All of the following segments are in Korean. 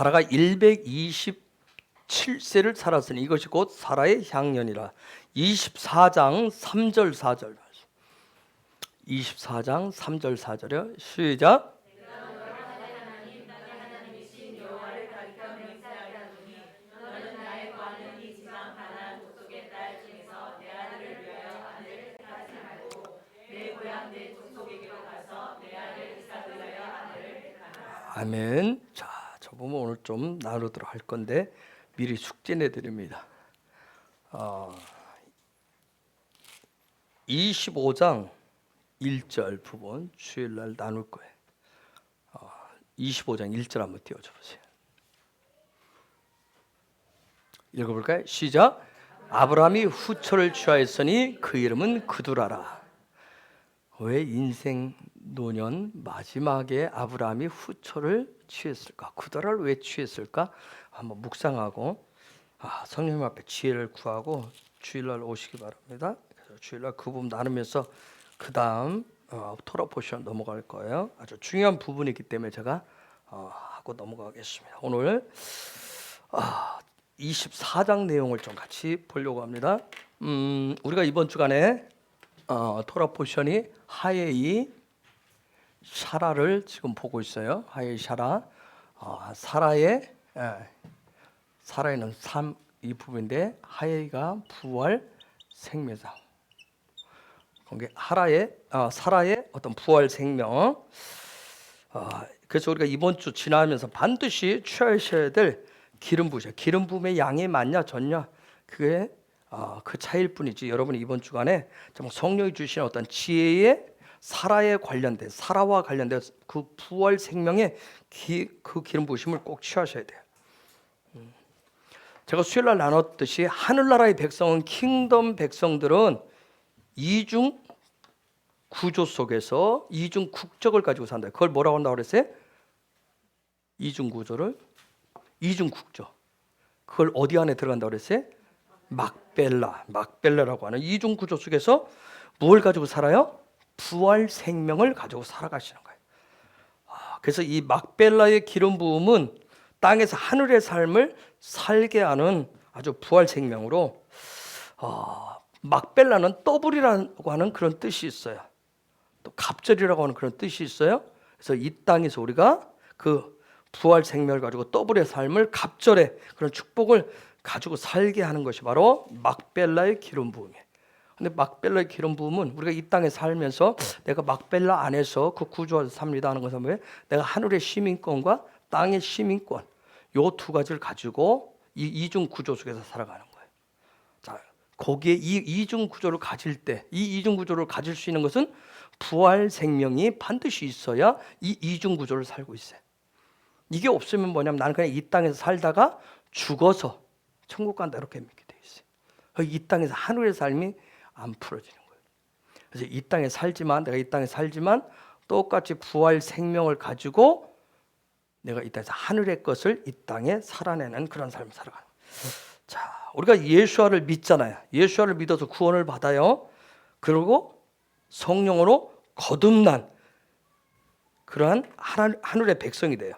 사라가 127세를 살았으니 이것이 곧 사라의 향년이라. 24장 3절 4절 24장 3절 4절이요. 시작. 아멘. 자, 저 부분 오늘 좀 나누도록 할 건데 미리 숙제 내드립니다. 25장 1절 부분 주일날 나눌 거예요. 25장 1절 한번 띄워줘 보세요. 읽어볼까요? 시작. 아브라함이 후처를 취하였으니 그 이름은 그두라라. 왜 인생 노년 마지막에 아브라함이 후처를 취했을까? 그두라를 왜 취했을까? 한번 묵상하고 성령님 앞에 지혜를 구하고 주일날 오시기 바랍니다. 그래서 주일날 그 부분 나누면서 그 다음 토라 포션 넘어갈 거예요. 아주 중요한 부분이기 때문에 제가 하고 넘어가겠습니다. 오늘 24장 내용을 좀 같이 보려고 합니다. 우리가 이번 주간에 토라 포션이 하예이 샤라를 지금 보고 있어요. 하예이 샤라, 사라에는 삶 이 부분인데 하예이가 부활 생명상. 그게 사라의 어떤 부활 생명. 그래서 우리가 이번 주 지나면서 반드시 취하셔야 될 기름 부으셔. 기름 부음의 양이 많냐 적냐 그게 그 차이일 뿐이지. 여러분이 이번 주간에 정말 성령이 주신 어떤 지혜의 사라와 관련된 그 부활 생명의 그 기름 부으심을 꼭 취하셔야 돼요. 제가 수요일날 나눴듯이 하늘나라의 백성은 킹덤 백성들은 이중 구조 속에서 이중 국적을 가지고 산다. 그걸 뭐라고 한다고 그랬어요? 이중 구조를 이중 국적. 그걸 어디 안에 들어간다고 그랬어요? 막벨라라고 하는 이중 구조 속에서 무엇을 가지고 살아요? 부활 생명을 가지고 살아가시는 거예요. 그래서 이 막벨라의 기름 부음은 땅에서 하늘의 삶을 살게 하는 아주 부활 생명으로 막벨라는 더블이라고 하는 그런 뜻이 있어요. 또 갑절이라고 하는 그런 뜻이 있어요. 그래서 이 땅에서 우리가 그 부활 생명을 가지고 더블의 삶을 갑절의 그런 축복을 가지고 살게 하는 것이 바로 막벨라의 기름 부음이에요. 근데 막벨라의 기름 부음은 우리가 이 땅에 살면서 내가 막벨라 안에서 그 구조에서 삽니다 하는 것은 뭐예요? 내가 하늘의 시민권과 땅의 시민권 요 두 가지를 가지고 이 이중 구조 속에서 살아가는 거예요. 자, 거기에 이 이중 구조를 가질 때, 이 이중 구조를 가질 수 있는 것은 부활 생명이 반드시 있어야 이 이중 구조를 살고 있어요. 이게 없으면 뭐냐면 나는 그냥 이 땅에서 살다가 죽어서 천국 간다 이렇게 믿게 돼 있어요. 이 땅에서 하늘의 삶이 안 풀어지는 거예요. 그래서 내가 이 땅에 살지만 똑같이 부활 생명을 가지고 내가 이 땅에서 하늘의 것을 이 땅에 살아내는 그런 삶을 살아가는 거예요. 자, 우리가 예수와를 믿잖아요. 예수와를 믿어서 구원을 받아요. 그리고 성령으로 거듭난 그러한 하늘의 백성이 돼요.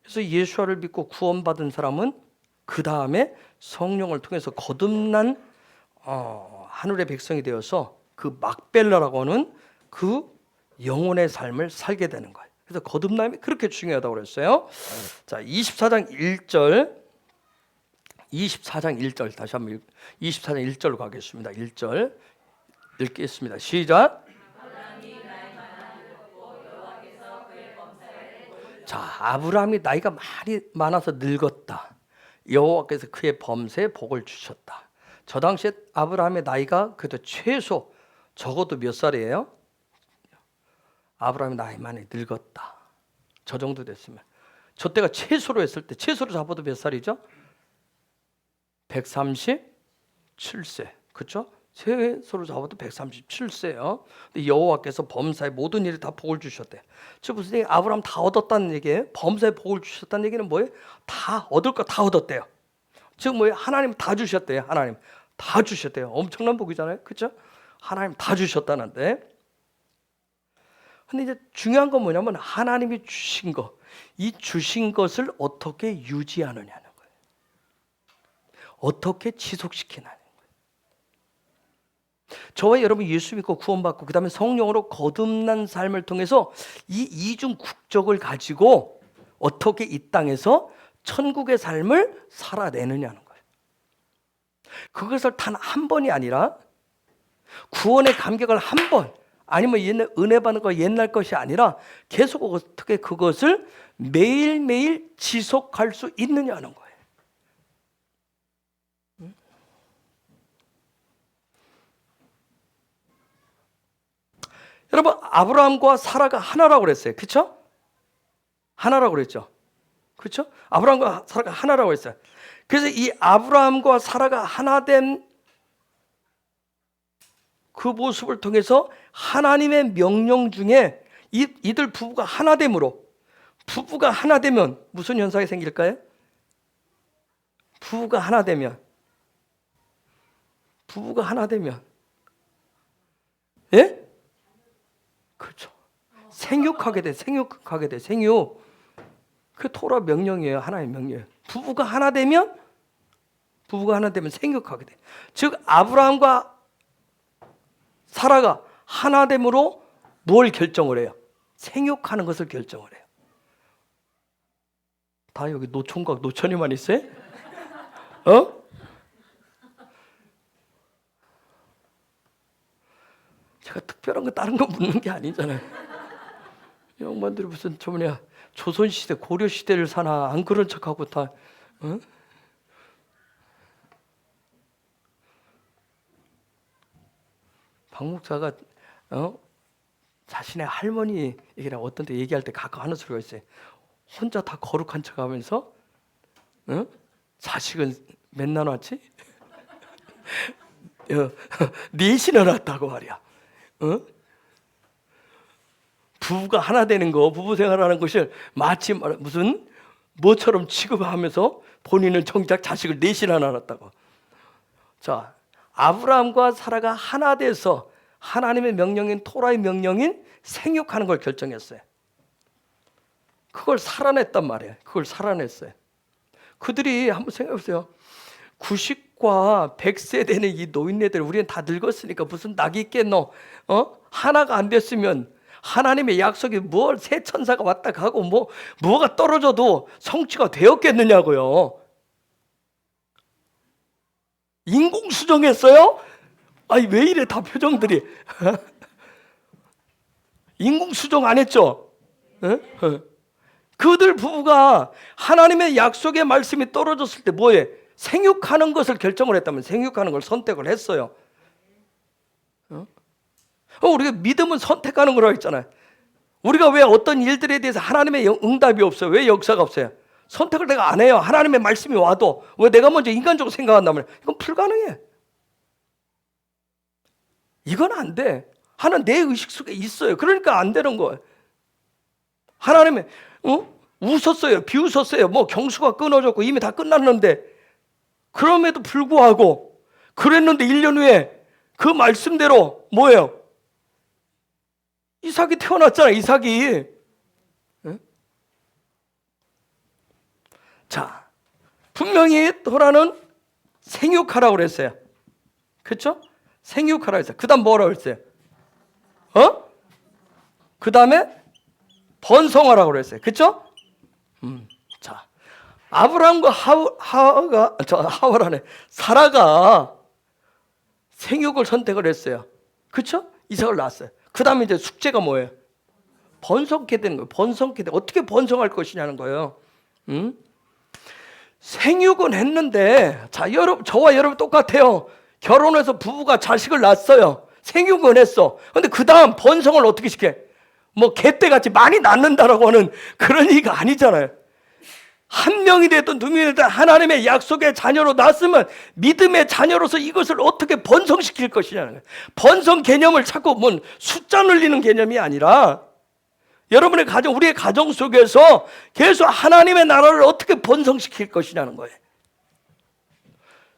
그래서 예수와를 믿고 구원받은 사람은 그 다음에 성령을 통해서 거듭난 하늘의 백성이 되어서 그 막벨라라고 하는 그 영혼의 삶을 살게 되는 거예요. 그래서 거듭남이 그렇게 중요하다고 그랬어요. 자, 24장 1절 다시 한번 24장 1절로 가겠습니다. 1절 읽겠습니다. 시작. 자, 아브라함이 나이가 많아서 늙었다. 여호와께서 그의 범사에 복을 주셨다. 저 당시에 아브라함의 나이가 그래도 최소 적어도 몇 살이에요? 아브라함이 나이 많이 늙었다. 저 정도 됐으면 저 때가 최소로 했을 때 최소로 잡아도 몇 살이죠? 137세. 그렇죠? 최소로 잡아도 137세요. 근데 여호와께서 범사의 모든 일에 다 복을 주셨대. 즉 무슨 얘기? 아브라함 다 얻었다는 얘기예요. 범사에 복을 주셨다는 얘기는 뭐예요? 다 얻을 거 다 얻었대요. 즉 뭐예요? 하나님 다 주셨대요. 하나님 다 주셨대요. 엄청난 복이잖아요. 그렇죠? 하나님 다 주셨다는데. 근데 이제 중요한 건 뭐냐면 하나님이 주신 것, 이 주신 것을 어떻게 유지하느냐는 거예요. 어떻게 지속시키느냐는 거예요. 저와 여러분 예수 믿고 구원받고 그 다음에 성령으로 거듭난 삶을 통해서 이 이중 국적을 가지고 어떻게 이 땅에서 천국의 삶을 살아내느냐는 거예요. 그것을 단 한 번이 아니라 구원의 감격을 한 번, 아니면 옛날 은혜 받는 거 옛날 것이 아니라 계속 어떻게 그것을 매일매일 지속할 수 있느냐는 거예요. 여러분, 아브라함과 사라가 하나라고 그랬어요. 그렇죠? 하나라고 그랬죠. 그렇죠? 아브라함과 사라가 하나라고 했어요. 그래서 이 아브라함과 사라가 하나된 그 모습을 통해서 하나님의 명령 중에 이들 부부가 하나됨으로, 부부가 하나되면 무슨 현상이 생길까요? 부부가 하나되면 예? 그렇죠. 생육하게 돼. 생육. 그 토라 명령이에요. 하나의 명령이에요. 부부가 하나되면 생육하게 돼. 즉 아브라함과 사라가 하나됨으로 뭘 결정을 해요? 생육하는 것을 결정을 해요. 다 여기 노총각 노천이만 있어요? 제가 특별한 거 다른 거 묻는 게 아니잖아요. 이 양반들이 무슨 조선시대 고려시대를 사나 안 그런 척하고 다 박 목사가 자신의 할머니 얘기랑 어떤 데 얘기할 때 가끔 하는 소리가 있어요. 혼자 다 거룩한 척하면서 자식은 맨날 낳았지? 넷이나 낳았다고 말이야. 부부가 하나 되는 거, 부부 생활하는 것을 마치 무슨 뭐처럼 취급하면서 본인은 정작 자식을 넷이나 낳았다고. 자, 아브라함과 사라가 하나 돼서 하나님의 명령인 토라의 명령인 생육하는 걸 결정했어요. 그걸 살아냈단 말이에요. 그걸 살아냈어요. 그들이 한번 생각해보세요. 90과 100세 되는 이 노인네들, 우리는 다 늙었으니까 무슨 낙이 있겠노? 하나가 안 됐으면 하나님의 약속이 뭘 새 천사가 왔다 가고 뭐가 떨어져도 성취가 되었겠느냐고요. 인공수정했어요? 아니 왜 이래 다 표정들이. 인공수정 안 했죠? 그들 부부가 하나님의 약속의 말씀이 떨어졌을 때 뭐해? 생육하는 것을 결정을 했다면 생육하는 걸 선택을 했어요. 우리가 믿음은 선택하는 거라고 했잖아요. 우리가 왜 어떤 일들에 대해서 하나님의 응답이 없어요? 왜 역사가 없어요? 선택을 내가 안 해요. 하나님의 말씀이 와도 왜 내가 먼저 인간적으로 생각한다면 이건 불가능해. 이건 안 돼. 하나는 내 의식 속에 있어요. 그러니까 안 되는 거예요. 하나님의 웃었어요. 비웃었어요. 경수가 끊어졌고 이미 다 끝났는데 그럼에도 불구하고 그랬는데 1년 후에 그 말씀대로 뭐예요? 이삭이 태어났잖아요. 이삭이. 자, 분명히 토라는 생육하라고 그랬어요. 그렇죠? 생육하라고 했어요. 그 다음 뭐라고 했어요? 그 다음에 번성하라고 그랬어요. 그렇죠? 자, 아브라함과 사라가 생육을 선택을 했어요. 그렇죠? 이삭을 낳았어요. 그 다음에 이제 숙제가 뭐예요? 번성케 되는 거예요. 어떻게 번성할 것이냐는 거예요. 생육은 했는데, 자, 저와 여러분 똑같아요. 결혼해서 부부가 자식을 낳았어요. 생육은 했어. 근데 그 다음 번성을 어떻게 시켜? 개떼같이 많이 낳는다라고 하는 그런 얘기가 아니잖아요. 한 명이 됐든 두 명이 됐든 하나님의 약속의 자녀로 낳았으면 믿음의 자녀로서 이것을 어떻게 번성시킬 것이냐는 거예요. 번성 개념을 자꾸 숫자 늘리는 개념이 아니라 여러분의 가정, 우리의 가정 속에서 계속 하나님의 나라를 어떻게 번성시킬 것이냐는 거예요.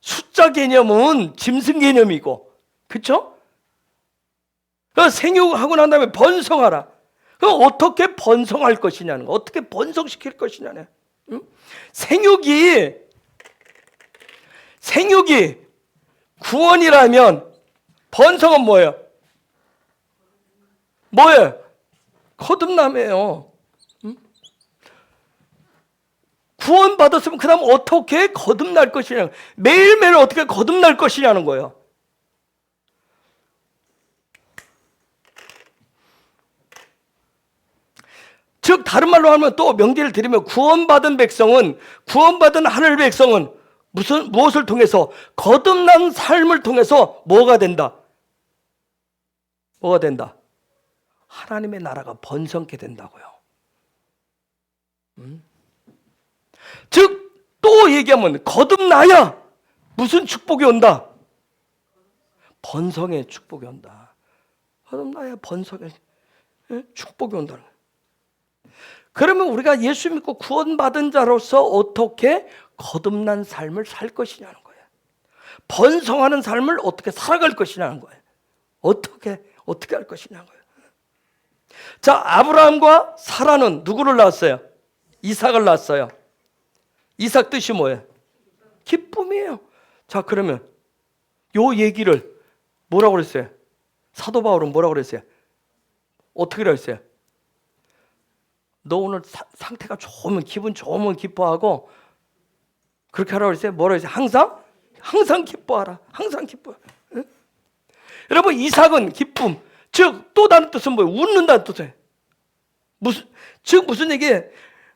숫자 개념은 짐승 개념이고, 그렇죠? 생육하고 난 다음에 번성하라. 그럼 어떻게 번성할 것이냐는 거, 어떻게 번성시킬 것이냐네. 응? 생육이 구원이라면 번성은 뭐예요? 뭐예요? 거듭남이에요. 응? 구원받았으면 그 다음 어떻게 거듭날 것이냐, 매일매일 어떻게 거듭날 것이냐는 거예요. 즉 다른 말로 하면, 또 명제를 드리면, 구원받은 하늘 백성은 무엇을 통해서? 거듭난 삶을 통해서 뭐가 된다? 하나님의 나라가 번성케 된다고요. 즉 또 얘기하면, 거듭나야 무슨 축복이 온다? 번성의 축복이 온다. 거듭나야 번성의 축복이 온다는 거예요. 그러면 우리가 예수 믿고 구원받은 자로서 어떻게 거듭난 삶을 살 것이냐는 거예요. 번성하는 삶을 어떻게 살아갈 것이냐는 거예요. 어떻게 할 것이냐는 거예요. 자, 아브라함과 사라는 누구를 낳았어요? 이삭을 낳았어요. 이삭 뜻이 뭐예요? 기쁨이에요. 자, 그러면 요 얘기를 뭐라고 그랬어요? 사도 바울은 뭐라고 그랬어요? 어떻게 그랬어요? 너 오늘 상태가 좋으면, 기분 좋으면 기뻐하고, 그렇게 하라고 그랬어요? 뭐라고 했어요? 항상 기뻐하라. 항상 기뻐. 응? 여러분, 이삭은 기쁨, 즉 또 다른 뜻은 뭐예요? 웃는다는 뜻이에요. 무슨 얘기예요?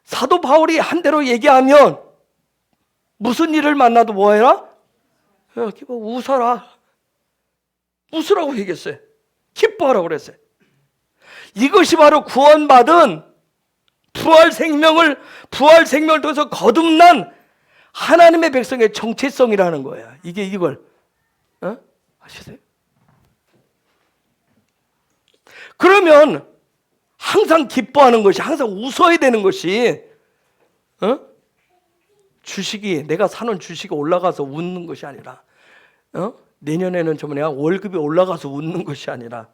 사도 바울이 한 대로 얘기하면 무슨 일을 만나도 뭐 해라? 웃어라. 웃으라고 얘기했어요. 기뻐하라고 그랬어요. 이것이 바로 구원받은 부활 생명을 통해서 거듭난 하나님의 백성의 정체성이라는 거예요. 이걸 아시세요? 그러면 항상 기뻐하는 것이, 항상 웃어야 되는 것이, 주식이, 내가 사는 주식이 올라가서 웃는 것이 아니라, 내년에는 월급이 올라가서 웃는 것이 아니라,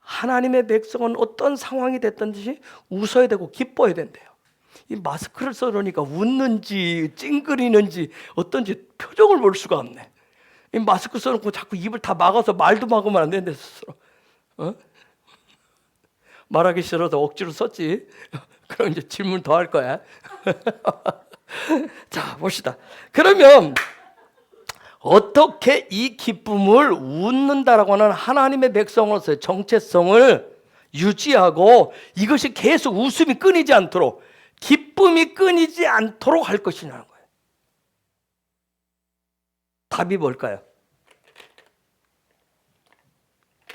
하나님의 백성은 어떤 상황이 됐든지 웃어야 되고 기뻐야 된대요. 이 마스크를 써놓으니까 웃는지 찡그리는지 어떤지 표정을 볼 수가 없네. 이 마스크 써놓고 자꾸 입을 다 막아서 말도 막으면 안 되는데 스스로. 말하기 싫어서 억지로 썼지. 그럼 이제 질문 더 할 거야. 자, 봅시다. 그러면 어떻게 이 기쁨을 웃는다라고 하는 하나님의 백성으로서의 정체성을 유지하고, 이것이 계속 웃음이 끊이지 않도록, 기쁨이 끊이지 않도록 할 것이냐는 거예요. 답이 뭘까요?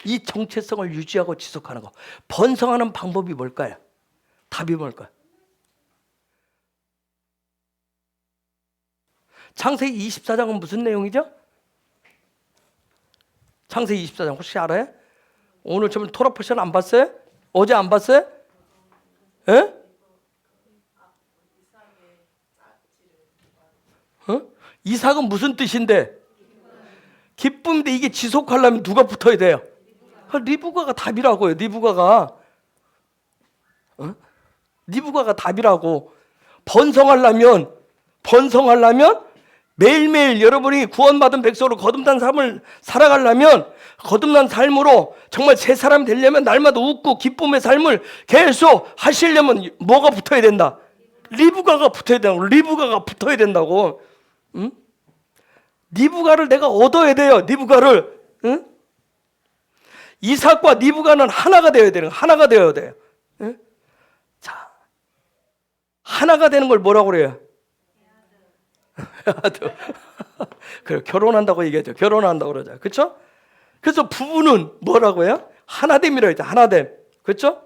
이 정체성을 유지하고 지속하는 거, 번성하는 방법이 뭘까요? 답이 뭘까요? 창세기 24장은 무슨 내용이죠? 창세기 24장 혹시 알아요? 오늘 저번 토라 포션 안 봤어요? 어제 안 봤어요? 에? 이삭은 무슨 뜻인데? 기쁨인데 이게 지속하려면 누가 붙어야 돼요? 리브가가 답이라고요. 리브가가 답이라고. 번성하려면 매일매일 여러분이 구원받은 백성으로 거듭난 삶을 살아가려면, 거듭난 삶으로 정말 새 사람이 되려면 날마다 웃고 기쁨의 삶을 계속 하시려면 뭐가 붙어야 된다? 리브가가 붙어야 된다고. 리브가가 붙어야 된다고. 응? 리브가를 내가 얻어야 돼요. 리브가를. 응? 이삭과 리브가는 하나가 되어야 돼요. 하나가 되어야 돼요. 응? 자, 하나가 되는 걸 뭐라고 그래요? 그래, 결혼한다고 얘기하죠. 결혼한다고 그러죠. 그렇죠? 그래서 부부는 뭐라고 해요? 하나됨이라고 했죠. 하나됨. 그렇죠?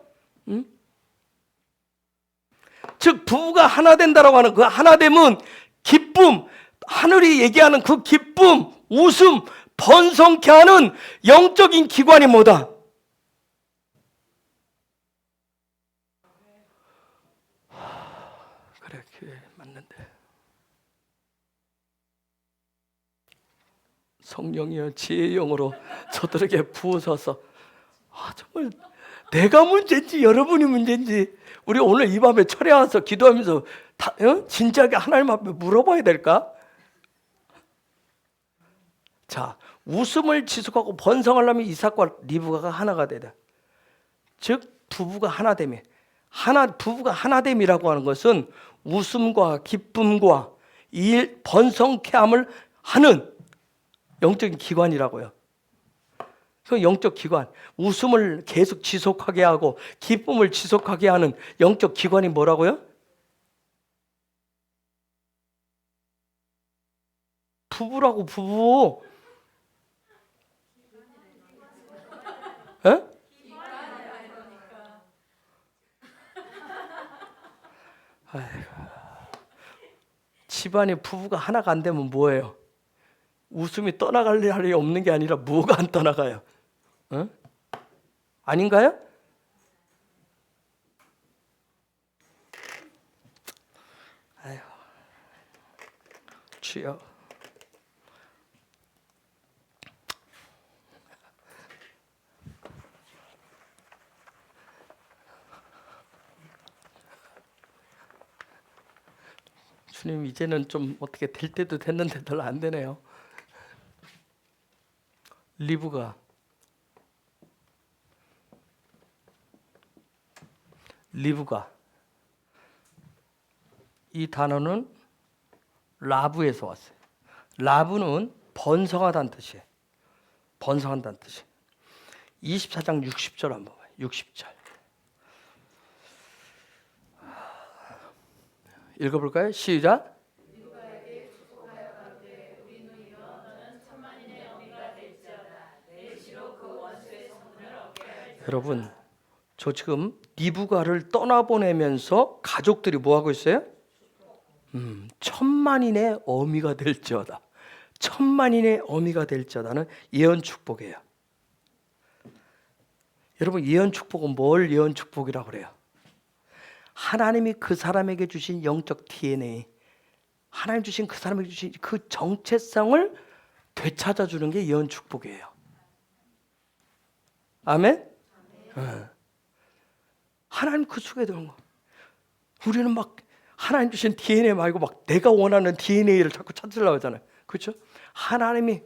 즉 부부가 하나 된다라고 하는 그 하나됨은 기쁨, 하늘이 얘기하는 그 기쁨, 웃음, 번성케 하는 영적인 기관이 뭐다? 그래, 그게 맞는데. 성령이여 지혜의 영으로 저들에게 부으소서. 정말 내가 문제인지 여러분이 문제인지 우리 오늘 이 밤에 철회 와서 기도하면서 진지하게 하나님 앞에 물어봐야 될까? 자, 웃음을 지속하고 번성하려면 이삭과 리브가가 하나가 되다. 즉 부부가 하나됨이 부부가 하나됨이라고 하는 것은 웃음과 기쁨과 이 번성케함을 하는 영적인 기관이라고요. 그 영적 기관, 웃음을 계속 지속하게 하고 기쁨을 지속하게 하는 영적 기관이 뭐라고요? 부부라고, 부부. 에? 집안이 부부가 하나가 안 되면 뭐예요? 웃음이 떠나갈 날이 없는 게 아니라 뭐가 안 떠나가요? 어? 아닌가요? 아휴, 주여. 주님, 이제는 좀 어떻게 될 때도 됐는데 별로 안 되네요. 리브가 이 단어는 라브에서 왔어요. 라브는 번성하다는 뜻이에요. 번성한다는 뜻이에요. 24장 60절 한번 봐요. 60절 읽어볼까요? 시작. 여러분, 저 지금 리브가를 떠나보내면서 가족들이 뭐하고 있어요? 천만인의 어미가 될지어다. 천만인의 어미가 될지어다는 예언 축복이에요. 여러분, 예언 축복은 뭘 예언 축복이라고 그래요? 하나님이 그 사람에게 주신 영적 DNA, 하나님 주신 그 사람에게 주신 그 정체성을 되찾아주는 게 예언 축복이에요. 아멘? 하나님 그 속에 들어온 거. 우리는 막 하나님 주신 DNA 말고 막 내가 원하는 DNA를 자꾸 찾으려고 하잖아요. 그렇죠? 하나님이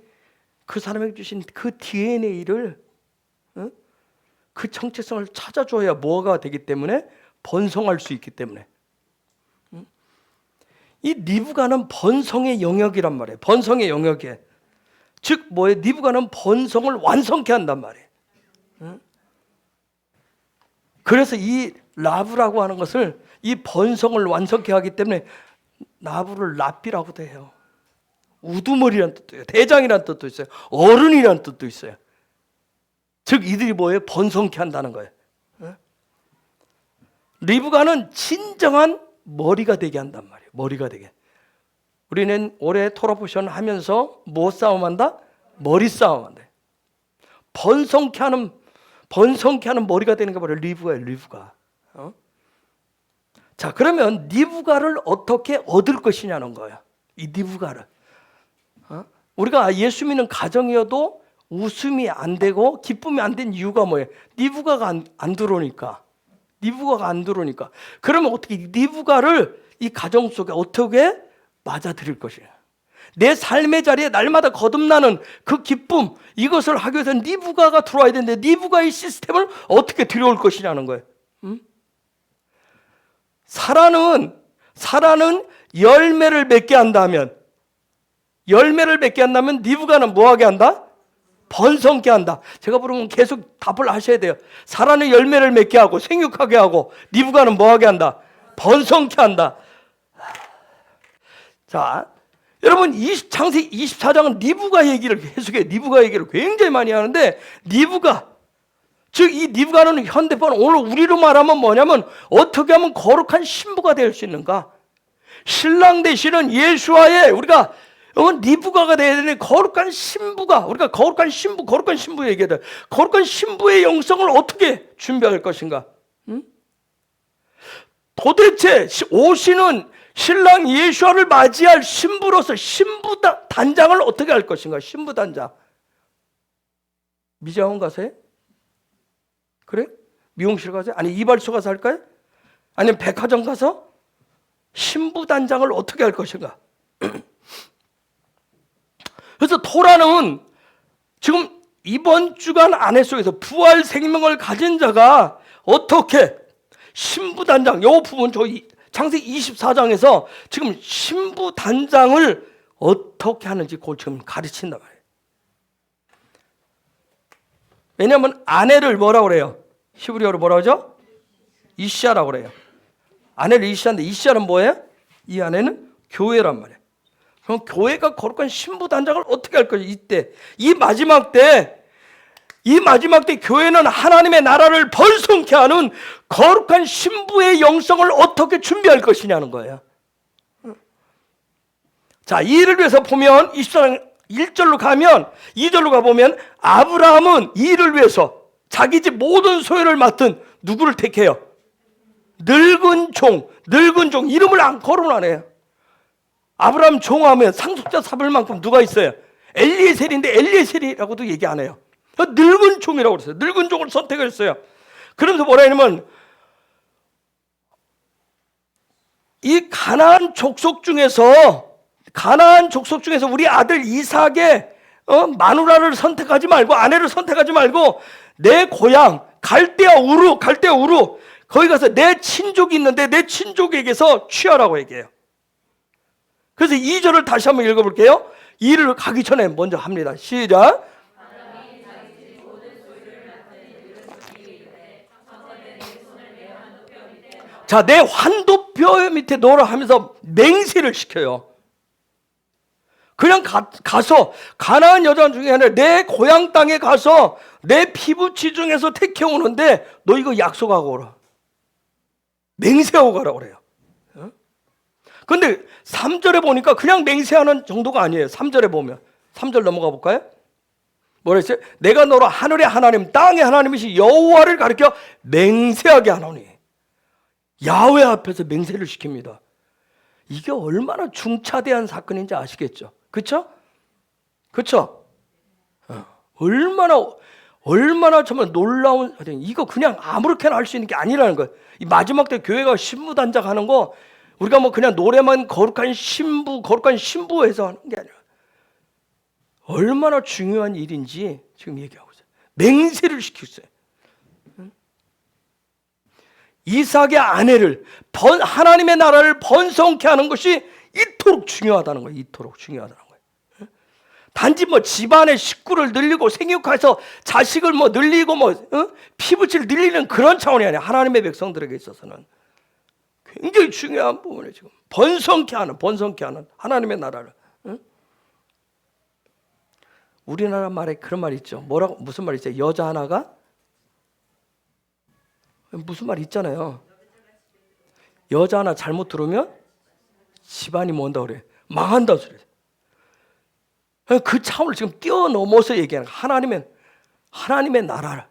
그 사람에게 주신 그 DNA를 그 정체성을 찾아줘야 뭐가 되기 때문에 번성할 수 있기 때문에. 이 리브가는 번성의 영역이란 말이에요. 번성의 영역에. 즉 뭐예요? 리브가는 번성을 완성케 한단 말이에요. 그래서 이 라브라고 하는 것을 이 번성을 완성케 하기 때문에 라브를 랍비라고도 해요. 우두머리란 뜻도 있어요. 대장이란 뜻도 있어요. 어른이란 뜻도 있어요. 즉 이들이 뭐예요? 번성케 한다는 거예요. 리브가는 진정한 머리가 되게 한단 말이에요. 머리가 되게. 우리는 올해 토라포션 하면서 뭐 싸움한다? 머리 싸움한다. 번성케 하는 머리가 되는 게 바로 리브가예요. 리브가. 자, 그러면 리브가를 어떻게 얻을 것이냐는 거예요. 이 리브가를. 우리가 예수 믿는 가정이어도 웃음이 안 되고 기쁨이 안 된 이유가 뭐예요? 리브가가 안 들어오니까. 리브가가 안 들어오니까. 그러면 어떻게 리브가를 이 가정 속에 어떻게 맞아들일 것이냐. 내 삶의 자리에 날마다 거듭나는 그 기쁨, 이것을 하기 위해서는 리브가가 들어와야 되는데 리브가의 시스템을 어떻게 들여올 것이냐는 거예요. 사라는 열매를 맺게 한다면 리브가는 뭐하게 한다? 번성케 한다. 제가 부르면 계속 답을 하셔야 돼요. 사라는 열매를 맺게 하고 생육하게 하고 리브가는 뭐하게 한다? 번성케 한다. 자, 여러분 창세기 24장은 리브가 얘기를 계속해요. 리브가 얘기를 굉장히 많이 하는데 리브가, 즉 이 리브가는 현대판 오늘 우리로 말하면 뭐냐면 어떻게 하면 거룩한 신부가 될 수 있는가? 신랑 되시는 예수와의 우리가 리브가가 되어야 되는 거룩한 신부가, 우리가 거룩한 신부 얘기해야 돼. 거룩한 신부의 영성을 어떻게 준비할 것인가? 도대체 오시는 신랑 예수와를 맞이할 신부로서 신부 단장을 어떻게 할 것인가? 신부 단장. 미장원 가세요? 그래? 미용실 가서? 아니 이발소 가서 할까요? 아니면 백화점 가서? 신부단장을 어떻게 할 것인가? 그래서 토라는 지금 이번 주간 안에 속에서 부활 생명을 가진 자가 어떻게 신부단장, 요 부분 창세기 24장에서 지금 신부단장을 어떻게 하는지 그걸 지금 가르친단 말이에요. 왜냐하면 아내를 뭐라고 그래요? 히브리어로 뭐라고 하죠? 이시아라고 그래요. 아내를 이시아인데 이시아는 뭐예요? 이 아내는 교회란 말이에요. 그럼 교회가 거룩한 신부단장을 어떻게 할 거예요? 이때 이 마지막 때 교회는 하나님의 나라를 번성케 하는 거룩한 신부의 영성을 어떻게 준비할 것이냐는 거예요. 자, 이를 위해서 보면 24장 1절로 가면 2절로 가보면 아브라함은 이 일을 위해서 자기 집 모든 소유를 맡은 누구를 택해요? 늙은 종 이름을 안 거론 안 해요. 아브라함 종하면 상속자 삼을 만큼 누가 있어요? 엘리에셀인데 엘리에셀이라고도 얘기 안 해요. 늙은 종이라고 그랬어요. 늙은 종을 선택했어요. 그러면서 뭐라 하냐면 이 가나안 족속 중에서 우리 아들 이삭의 마누라를 선택하지 말고 아내를 선택하지 말고 내 고향 갈대아 우루 거기 가서 내 친족이 있는데 내 친족에게서 취하라고 얘기해요. 그래서 2절을 다시 한번 읽어볼게요. 일을 가기 전에 먼저 합니다. 시작. 자, 내 환도뼈 밑에 놓으라 하면서 맹세를 시켜요. 그냥 가서 가나안 여자 중에 하나 내 고향 땅에 가서 내 피부치 중에서 택해오는데 너 이거 약속하고 오라. 맹세하고 가라고 그래요. 근데 3절에 보니까 그냥 맹세하는 정도가 아니에요. 3절에 보면 3절 넘어가 볼까요? 뭐라 했어요? 내가 너로 하늘의 하나님 땅의 하나님이시 여호와를 가리켜 맹세하게 하노니. 야훼 앞에서 맹세를 시킵니다. 이게 얼마나 중차대한 사건인지 아시겠죠? 그렇죠? 그렇죠? 얼마나 정말 놀라운, 이거 그냥 아무렇게나 할 수 있는 게 아니라는 거예요. 이 마지막 때 교회가 신부단장 하는 거 우리가 뭐 그냥 노래만 거룩한 신부에서 하는 게 아니라 얼마나 중요한 일인지 지금 얘기하고 있어요. 맹세를 시켰어요. 이삭의 아내를 하나님의 나라를 번성케 하는 것이 이토록 중요하다는 거예요. 이토록 중요하다는 거예요. 단지 뭐 집안의 식구를 늘리고 생육해서 자식을 뭐 늘리고 피부치를 늘리는 그런 차원이 아니라 하나님의 백성들에게 있어서는 굉장히 중요한 부분이에요. 지금 번성케 하는 하나님의 나라를. 우리나라 말에 그런 말이 있죠. 무슨 말이 있어요? 여자 하나가 무슨 말 있잖아요. 여자 하나 잘못 들으면 집안이 뭔다 그래. 망한다 소리. 그 차원을 지금 뛰어넘어서 얘기하는 하나님의 나라를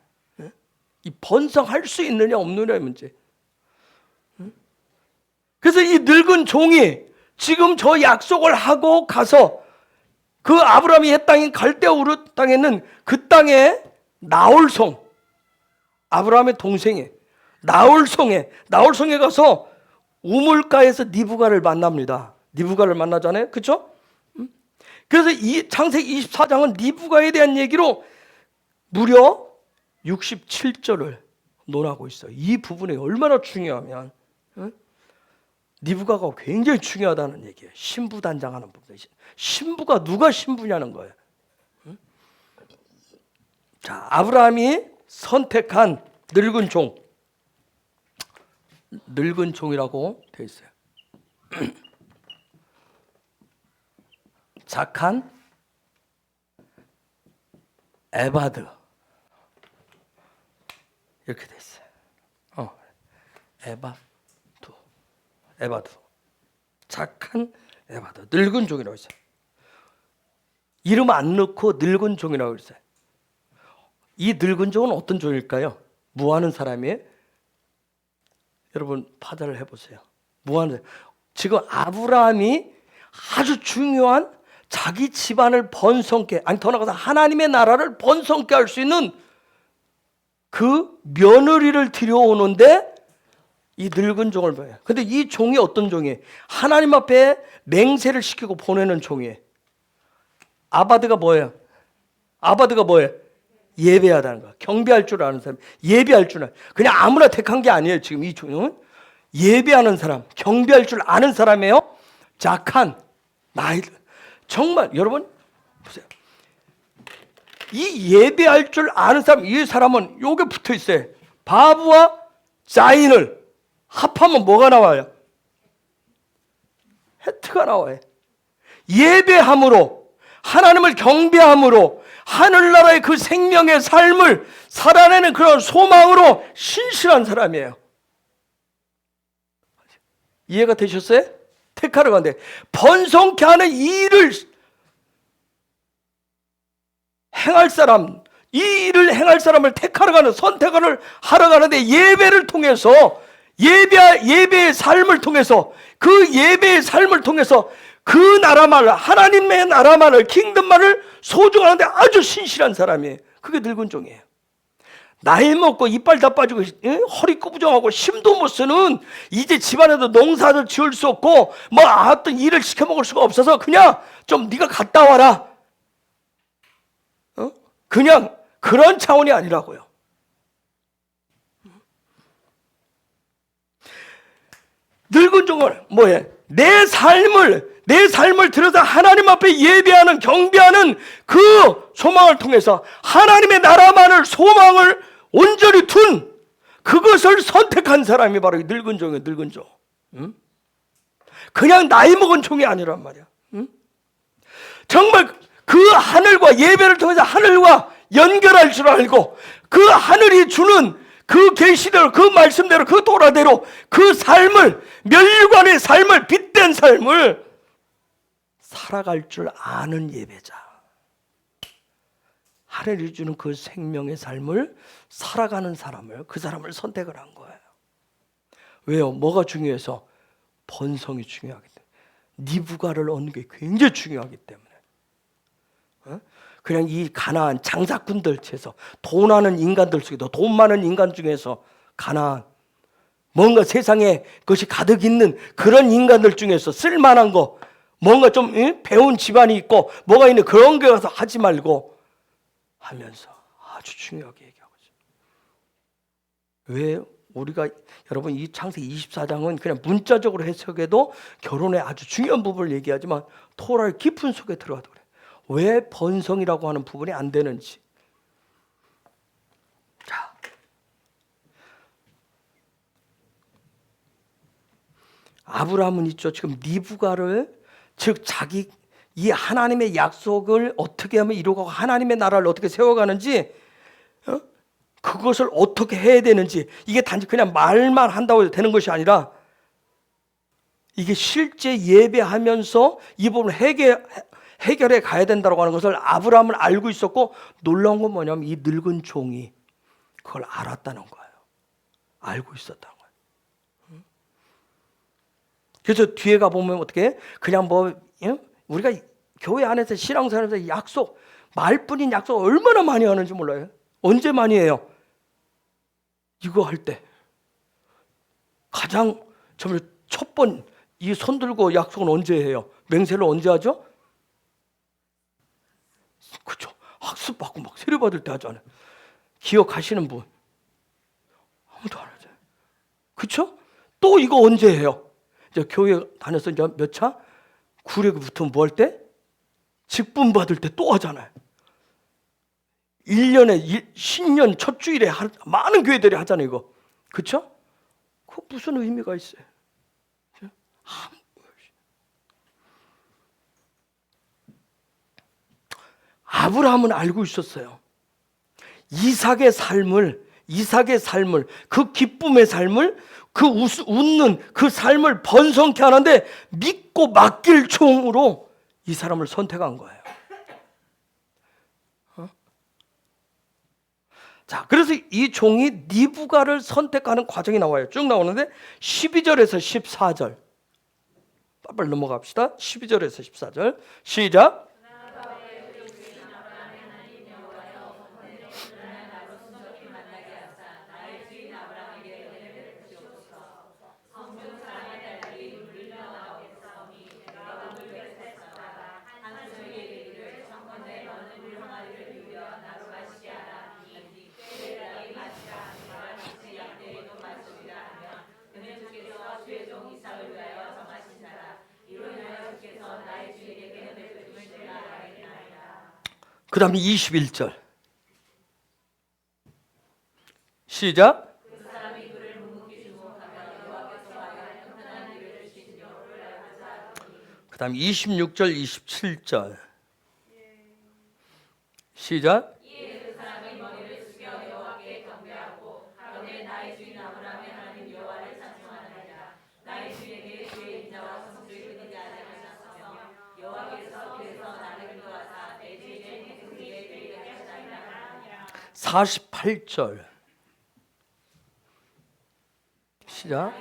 이 번성할 수 있느냐 없느냐의 문제. 그래서 이 늙은 종이 지금 저 약속을 하고 가서 그 아브라함이 옛 땅인 갈대아 우르 땅에는 그 땅에 나홀성 아브라함의 동생이 나홀성에 가서 우물가에서 니브가를 만납니다. 니브가를 만나잖아요. 그렇죠? 그래서 이 창세기 24장은 니브가에 대한 얘기로 무려 67절을 논하고 있어요. 이 부분이 얼마나 중요하면 니브가가 굉장히 중요하다는 얘기예요. 신부단장하는 부분. 신부가 누가 신부냐는 거예요. 자, 아브라함이 선택한 늙은 종이라고 되어 있어요. 착한 에바드 이렇게 되어 있어요. 에바드 착한 에바드 늙은 종이라고 있어요. 이름 안 넣고 늙은 종이라고 있어요. 이 늙은 종은 어떤 종일까요? 뭐하는 사람이에요? 여러분 파다를 해보세요. 뭐하는 지금 아브라함이 아주 중요한 자기 집안을 번성케 더 나아가서 하나님의 나라를 번성케 할 수 있는 그 며느리를 들여오는데 이 늙은 종을 봐요. 근데 이 종이 어떤 종이에요? 하나님 앞에 맹세를 시키고 보내는 종이에요. 아바드가 뭐예요? 아바드가 뭐예요? 예배하다는 거. 경배할 줄 아는 사람, 예배할 줄 아는, 그냥 아무나 택한 게 아니에요. 지금 이 종은 예배하는 사람, 경배할 줄 아는 사람이에요. 작한 나이, 정말 여러분 보세요. 이 예배할 줄 아는 사람, 이 사람은 요게 붙어 있어요. 바브와 자인을 합하면 뭐가 나와요? 헤트가 나와요. 예배함으로, 하나님을 경배함으로, 하늘나라의 그 생명의 삶을 살아내는 그런 소망으로 신실한 사람이에요. 이해가 되셨어요? 택하러 가는데 번성케 하는 이 일을 행할 사람, 이 일을 행할 사람을 택하러 가는, 선택을 하러 가는데 예배를 통해서, 예배의 삶을 통해서, 그 예배의 삶을 통해서 그 나라만을, 하나님의 나라만을, 킹덤만을 소중하는데 아주 신실한 사람이에요. 그게 늙은 종이에요. 나이 먹고 이빨 다 빠지고 허리 꾸부정하고 힘도 못 쓰는, 이제 집안에도 농사도 지을 수 없고 뭐 어떤 일을 시켜 먹을 수가 없어서 그냥 좀 네가 갔다 와라, 그냥 그런 차원이 아니라고요. 늙은 종은 뭐예요? 내 삶을 들여서 하나님 앞에 예배하는, 경배하는 그 소망을 통해서 하나님의 나라만을, 소망을 온전히 둔, 그것을 선택한 사람이 바로 이 늙은 종이에요. 늙은 종. 그냥 나이 먹은 종이 아니란 말이야. 정말 그 하늘과, 예배를 통해서 하늘과 연결할 줄 알고, 그 하늘이 주는 그 계시대로, 그 말씀대로, 그 도라대로 그 삶을, 멸류관의 삶을, 빛된 삶을 살아갈 줄 아는 예배자. 하늘이 주는 그 생명의 삶을 살아가는 사람을, 그 사람을 선택을 한 거예요. 왜요? 뭐가 중요해서? 번성이 중요하기 때문에. 니부가를 얻는 게 굉장히 중요하기 때문에. 그냥 이 가나안 장사꾼들 중에서, 돈 많은 인간들 중에서, 돈 많은 인간 중에서 가나안, 뭔가 세상에 그것이 가득 있는 그런 인간들 중에서 쓸만한 거, 뭔가 좀 배운 집안이 있고 뭐가 있는 그런 게 가서 하지 말고 하면서 아주 중요하게 얘기하고 있어요. 왜 우리가, 여러분, 이 창세기 24장은 그냥 문자적으로 해석해도 결혼의 아주 중요한 부분을 얘기하지만 토라의 깊은 속에 들어가도 그래요. 왜 번성이라고 하는 부분이 안 되는지. 자, 아브라함은 있죠. 지금 니부가를, 즉 자기 이 하나님의 약속을 어떻게 하면 이루고 하나님의 나라를 어떻게 세워가는지, 그것을 어떻게 해야 되는지, 이게 단지 그냥 말만 한다고 되는 것이 아니라 이게 실제 예배하면서 이 부분을 해결해 가야 된다고 하는 것을 아브라함은 알고 있었고, 놀라운 건 뭐냐면 이 늙은 종이 그걸 알았다는 거예요. 알고 있었다는 거예요. 그래서 뒤에 가보면 어떻게, 그냥 뭐 우리가 교회 안에서 신앙생활에서 약속, 말뿐인 약속 얼마나 많이 하는지 몰라요. 언제 많이 해요? 이거 할 때 가장 정말 첫 번 이 손 들고 약속은 언제 해요? 맹세를 언제 하죠? 그렇죠. 학습 받고 막 세례 받을 때 하잖아요. 기억하시는 분? 아무도 안 하잖아요. 그렇죠? 또 이거 언제 해요? 이제 교회 다녀서 이제 몇 차? 구력이 붙으면 뭐 할 때? 직분 받을 때 또 하잖아요. 1년에 신년 첫 주일에 많은 교회들이 하잖아요, 이거. 그렇죠? 그 무슨 의미가 있어요? 아브라함은 알고 있었어요. 이삭의 삶을, 그 기쁨의 삶을, 그 웃는 그 삶을 번성케 하는데 믿고 맡길 종으로 이 사람을 선택한 거예요. 자, 그래서 이 종이 니부가를 선택하는 과정이 나와요. 쭉 나오는데 12절에서 14절 빨리 넘어갑시다. 12절에서 14절 시작. 그 다음에 21절 시작. 그 다음에 26절 27절 시작. 사십팔 절 시작.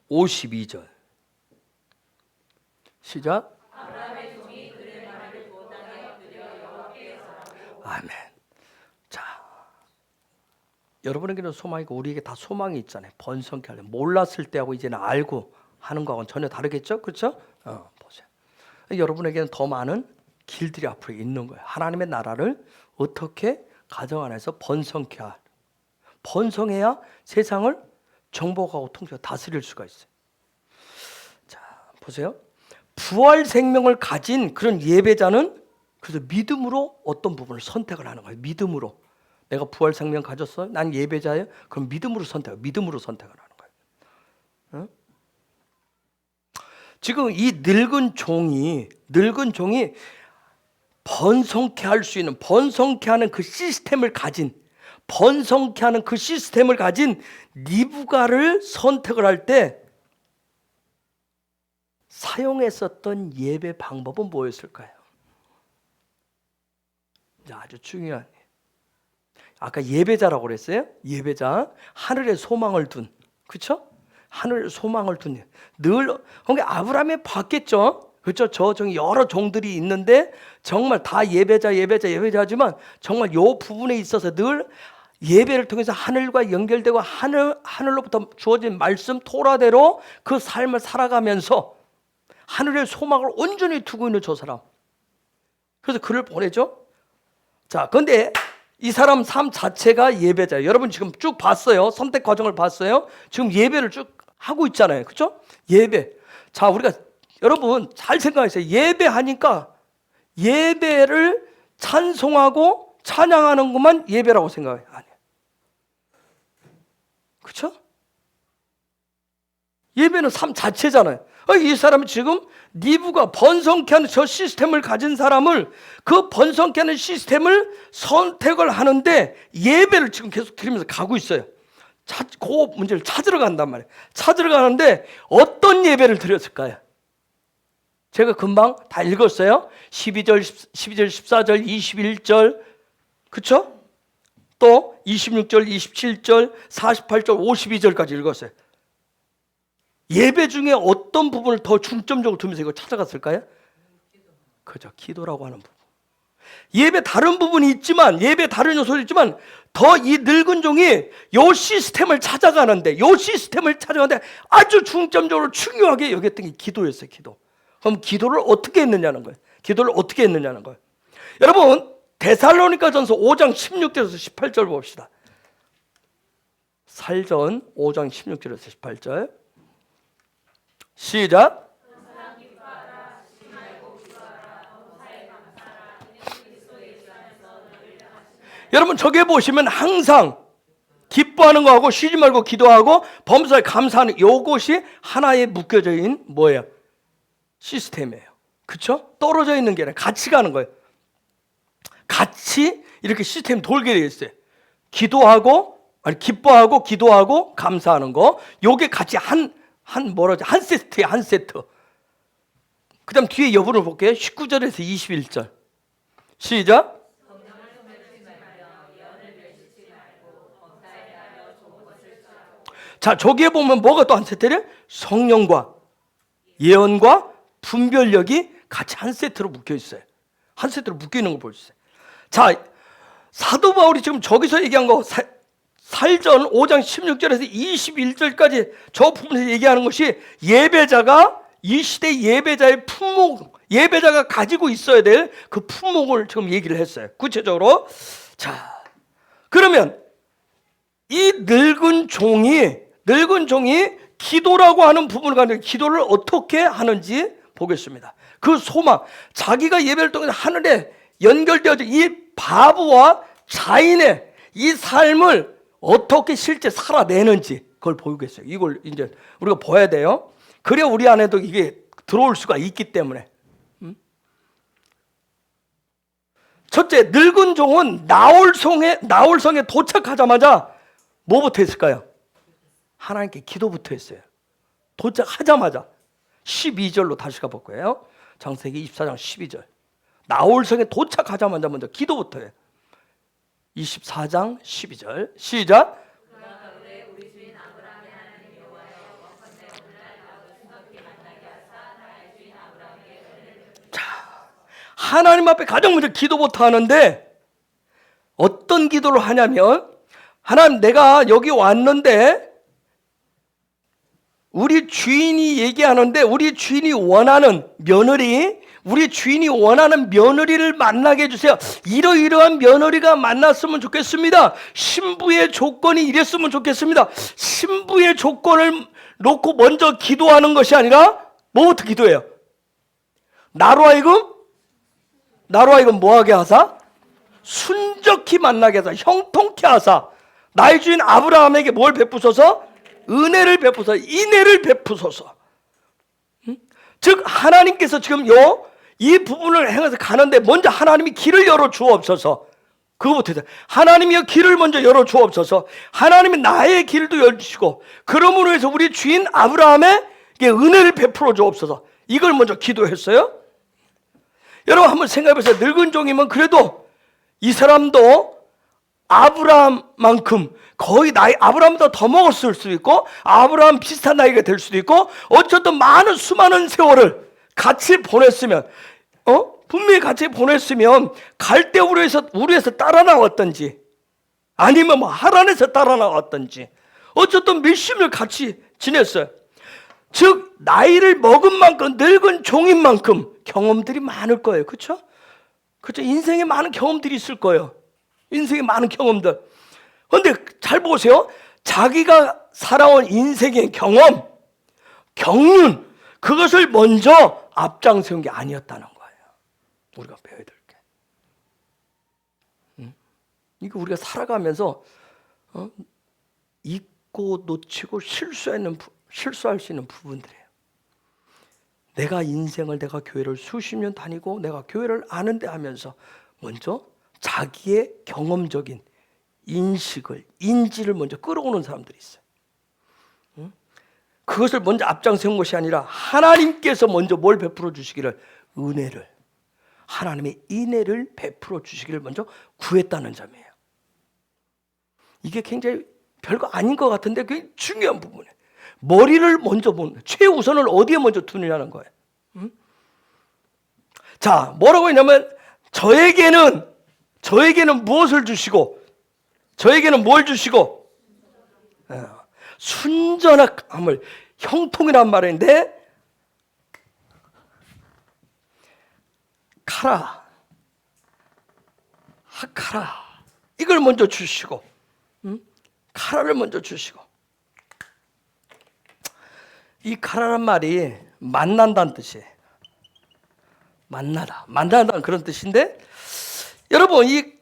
오십이 절 시작. 아멘. 자, 여러분에게는 소망이 있고 우리에게 다 소망이 있잖아요. 번성케 하려 몰랐을 때하고 이제는 알고 하는 거하고는 전혀 다르겠죠, 그렇죠? 보세요. 여러분에게는 더 많은 길들이 앞으로 있는 거예요. 하나님의 나라를 어떻게 가정 안에서 번성케 할, 번성해야 세상을 정복하고 통치하고 다스릴 수가 있어요. 자, 보세요. 부활 생명을 가진 그런 예배자는 그래서 믿음으로 어떤 부분을 선택을 하는 거예요. 믿음으로. 내가 부활 생명 가졌어요? 난 예배자예요? 그럼 믿음으로 믿음으로 선택을 하는 거예요. 응? 지금 이 늙은 종이 번성케 할 수 있는, 번성케 하는 그 시스템을 가진, 번성케 하는 그 시스템을 가진 리브가를 선택을 할 때 사용했었던 예배 방법은 뭐였을까요? 아주 중요한, 아까 예배자라고 그랬어요. 예배자, 하늘에 소망을 둔, 그렇죠? 하늘에 소망을 둔, 늘 그러니까 아브라함이 봤겠죠. 그렇죠? 저기 여러 종들이 있는데 정말 다 예배자지만 정말 요 부분에 있어서 늘 예배를 통해서 하늘과 연결되고 하늘로부터 주어진 말씀 토라대로 그 삶을 살아가면서 하늘의 소망을 온전히 두고 있는 저 사람. 그래서 그를 보내죠. 자, 그런데 이 사람 삶 자체가 예배자예요. 여러분 지금 쭉 봤어요. 선택 과정을 봤어요. 지금 예배를 쭉 하고 있잖아요. 그렇죠? 예배. 자, 우리가 여러분 잘 생각하세요. 예배하니까 예배를 찬송하고 찬양하는 것만 예배라고 생각해요. 아니에요. 그렇죠? 예배는 삶 자체잖아요. 이 사람은 지금 니브가 번성케 하는 저 시스템을 가진 사람을, 그 번성케 하는 시스템을 선택을 하는데 예배를 지금 계속 드리면서 가고 있어요. 그 문제를 찾으러 간단 말이에요. 찾으러 가는데 어떤 예배를 드렸을까요? 제가 금방 다 읽었어요. 12절, 14절, 21절, 그렇죠? 또 26절, 27절, 48절, 52절까지 읽었어요. 예배 중에 어떤 부분을 더 중점적으로 두면서 이거 찾아갔을까요? 그죠, 기도라고 하는 부분. 예배 다른 부분이 있지만, 예배 다른 요소도 있지만 더 이 늙은 종이 요 시스템을 찾아가는데 아주 중점적으로 중요하게 여겼던 게 기도였어요. 기도. 그럼 기도를 어떻게 했느냐는 거예요. 여러분 데살로니가전서 5장 16절에서 18절 봅시다. 살전 5장 16절에서 18절 시작. 여러분 저기에 보시면 항상 기뻐하는 거하고 쉬지 말고 기도하고 범사에 감사하는 요것이 하나에 묶여져 있는 뭐예요? 시스템이에요. 그렇죠? 떨어져 있는 게 아니라 같이 가는 거예요. 같이 이렇게 시스템이 돌게 되어 있어요. 기뻐하고 기도하고 감사하는 거, 요게 같이 한 세트예요. 한 세트. 그 다음 뒤에 여부를 볼게요. 19절에서 21절 시작. 자, 저기에 보면 뭐가 또 한 세트래? 성령과 예언과 분별력이 같이 한 세트로 묶여 있어요. 한 세트로 묶여 있는 거 볼 수 있어요. 자, 사도 바울이 지금 저기서 얘기한 거 살전 5장 16절에서 21절까지 저 부분에서 얘기하는 것이 예배자가 이 시대 예배자의 품목, 예배자가 가지고 있어야 될 그 품목을 지금 얘기를 했어요. 구체적으로. 자, 그러면 이 늙은 종이 기도라고 하는 부분을 가지고 기도를 어떻게 하는지 보겠습니다. 그 소망, 자기가 예배를 통해서 하늘에 연결되어진 이 바보와 자인의 이 삶을 어떻게 실제 살아내는지 그걸 보이겠어요. 이걸 이제 우리가 봐야 돼요. 그래야 우리 안에도 이게 들어올 수가 있기 때문에. 첫째, 늙은 종은 나홀성에 도착하자마자 뭐부터 했을까요? 하나님께 기도부터 했어요. 도착하자마자 12절로 다시 가볼 거예요. 창세기 24장 12절. 나홀성에 도착하자마자 먼저 기도부터 해요. 24장 12절 시작. 자, 하나님 앞에 가장 먼저 기도부터 하는데 어떤 기도를 하냐면, 하나님, 내가 여기 왔는데 우리 주인이 얘기하는데 우리 주인이 원하는 며느리를 만나게 해주세요. 이러이러한 며느리가 만났으면 좋겠습니다. 신부의 조건이 이랬으면 좋겠습니다. 신부의 조건을 놓고 먼저 기도하는 것이 아니라 뭐부터 기도해요? 나로 하여금 뭐하게 하사? 순적히 만나게 하사, 형통케 하사. 나의 주인 아브라함에게 뭘 베푸소서? 은혜를 베푸소서, 인애를 베푸소서. 즉 하나님께서 지금 이 부분을 행해서 가는데 먼저 하나님이 길을 열어 주옵소서. 그거부터 해서 하나님이 길을 먼저 열어 주옵소서. 하나님이 나의 길도 열주시고 그러므로 해서 우리 주인 아브라함에게 은혜를 베풀어 주옵소서. 이걸 먼저 기도했어요. 여러분 한번 생각해보세요. 늙은 종이면 그래도 이 사람도 아브라함만큼 거의 나이 아브라함보다 더 먹었을 수도 있고 아브라함 비슷한 나이가 될 수도 있고 어쨌든 수많은 세월을 같이 보냈으면 분명히 같이 보냈으면 갈대 우르에서 따라 나왔던지 아니면 뭐 하란에서 따라 나왔던지 어쨌든 몇십 년 같이 지냈어요. 즉 나이를 먹은 만큼 늙은 종인 만큼 경험들이 많을 거예요. 그렇죠? 인생에 많은 경험들이 있을 거예요. 인생에 많은 경험들. 그런데 잘 보세요. 자기가 살아온 인생의 경험, 경륜, 그것을 먼저 앞장세운 게 아니었다는 거예요. 우리가 배워야 될 게. 이거 우리가 살아가면서 잊고 놓치고 실수할 수 있는 부분들이에요. 내가 교회를 수십 년 다니고 내가 교회를 아는데 하면서 먼저 자기의 경험적인 인지를 먼저 끌어오는 사람들이 있어요. 그것을 먼저 앞장세운 것이 아니라 하나님께서 먼저 뭘 베풀어 주시기를, 은혜를, 하나님의 인애를 베풀어 주시기를 먼저 구했다는 점이에요. 이게 굉장히 별거 아닌 것 같은데 그게 중요한 부분이에요. 머리를 먼저 보는, 최우선을 어디에 먼저 두느냐는 거예요. 자, 뭐라고 했냐면 저에게는 무엇을 주시고 저에게는 뭘 주시고 순전함을, 형통이란 말인데 하카라 이걸 먼저 주시고 카라를 먼저 주시고, 이 카라란 말이 만난다는 뜻이에요. 만나다는 그런 뜻인데, 여러분 이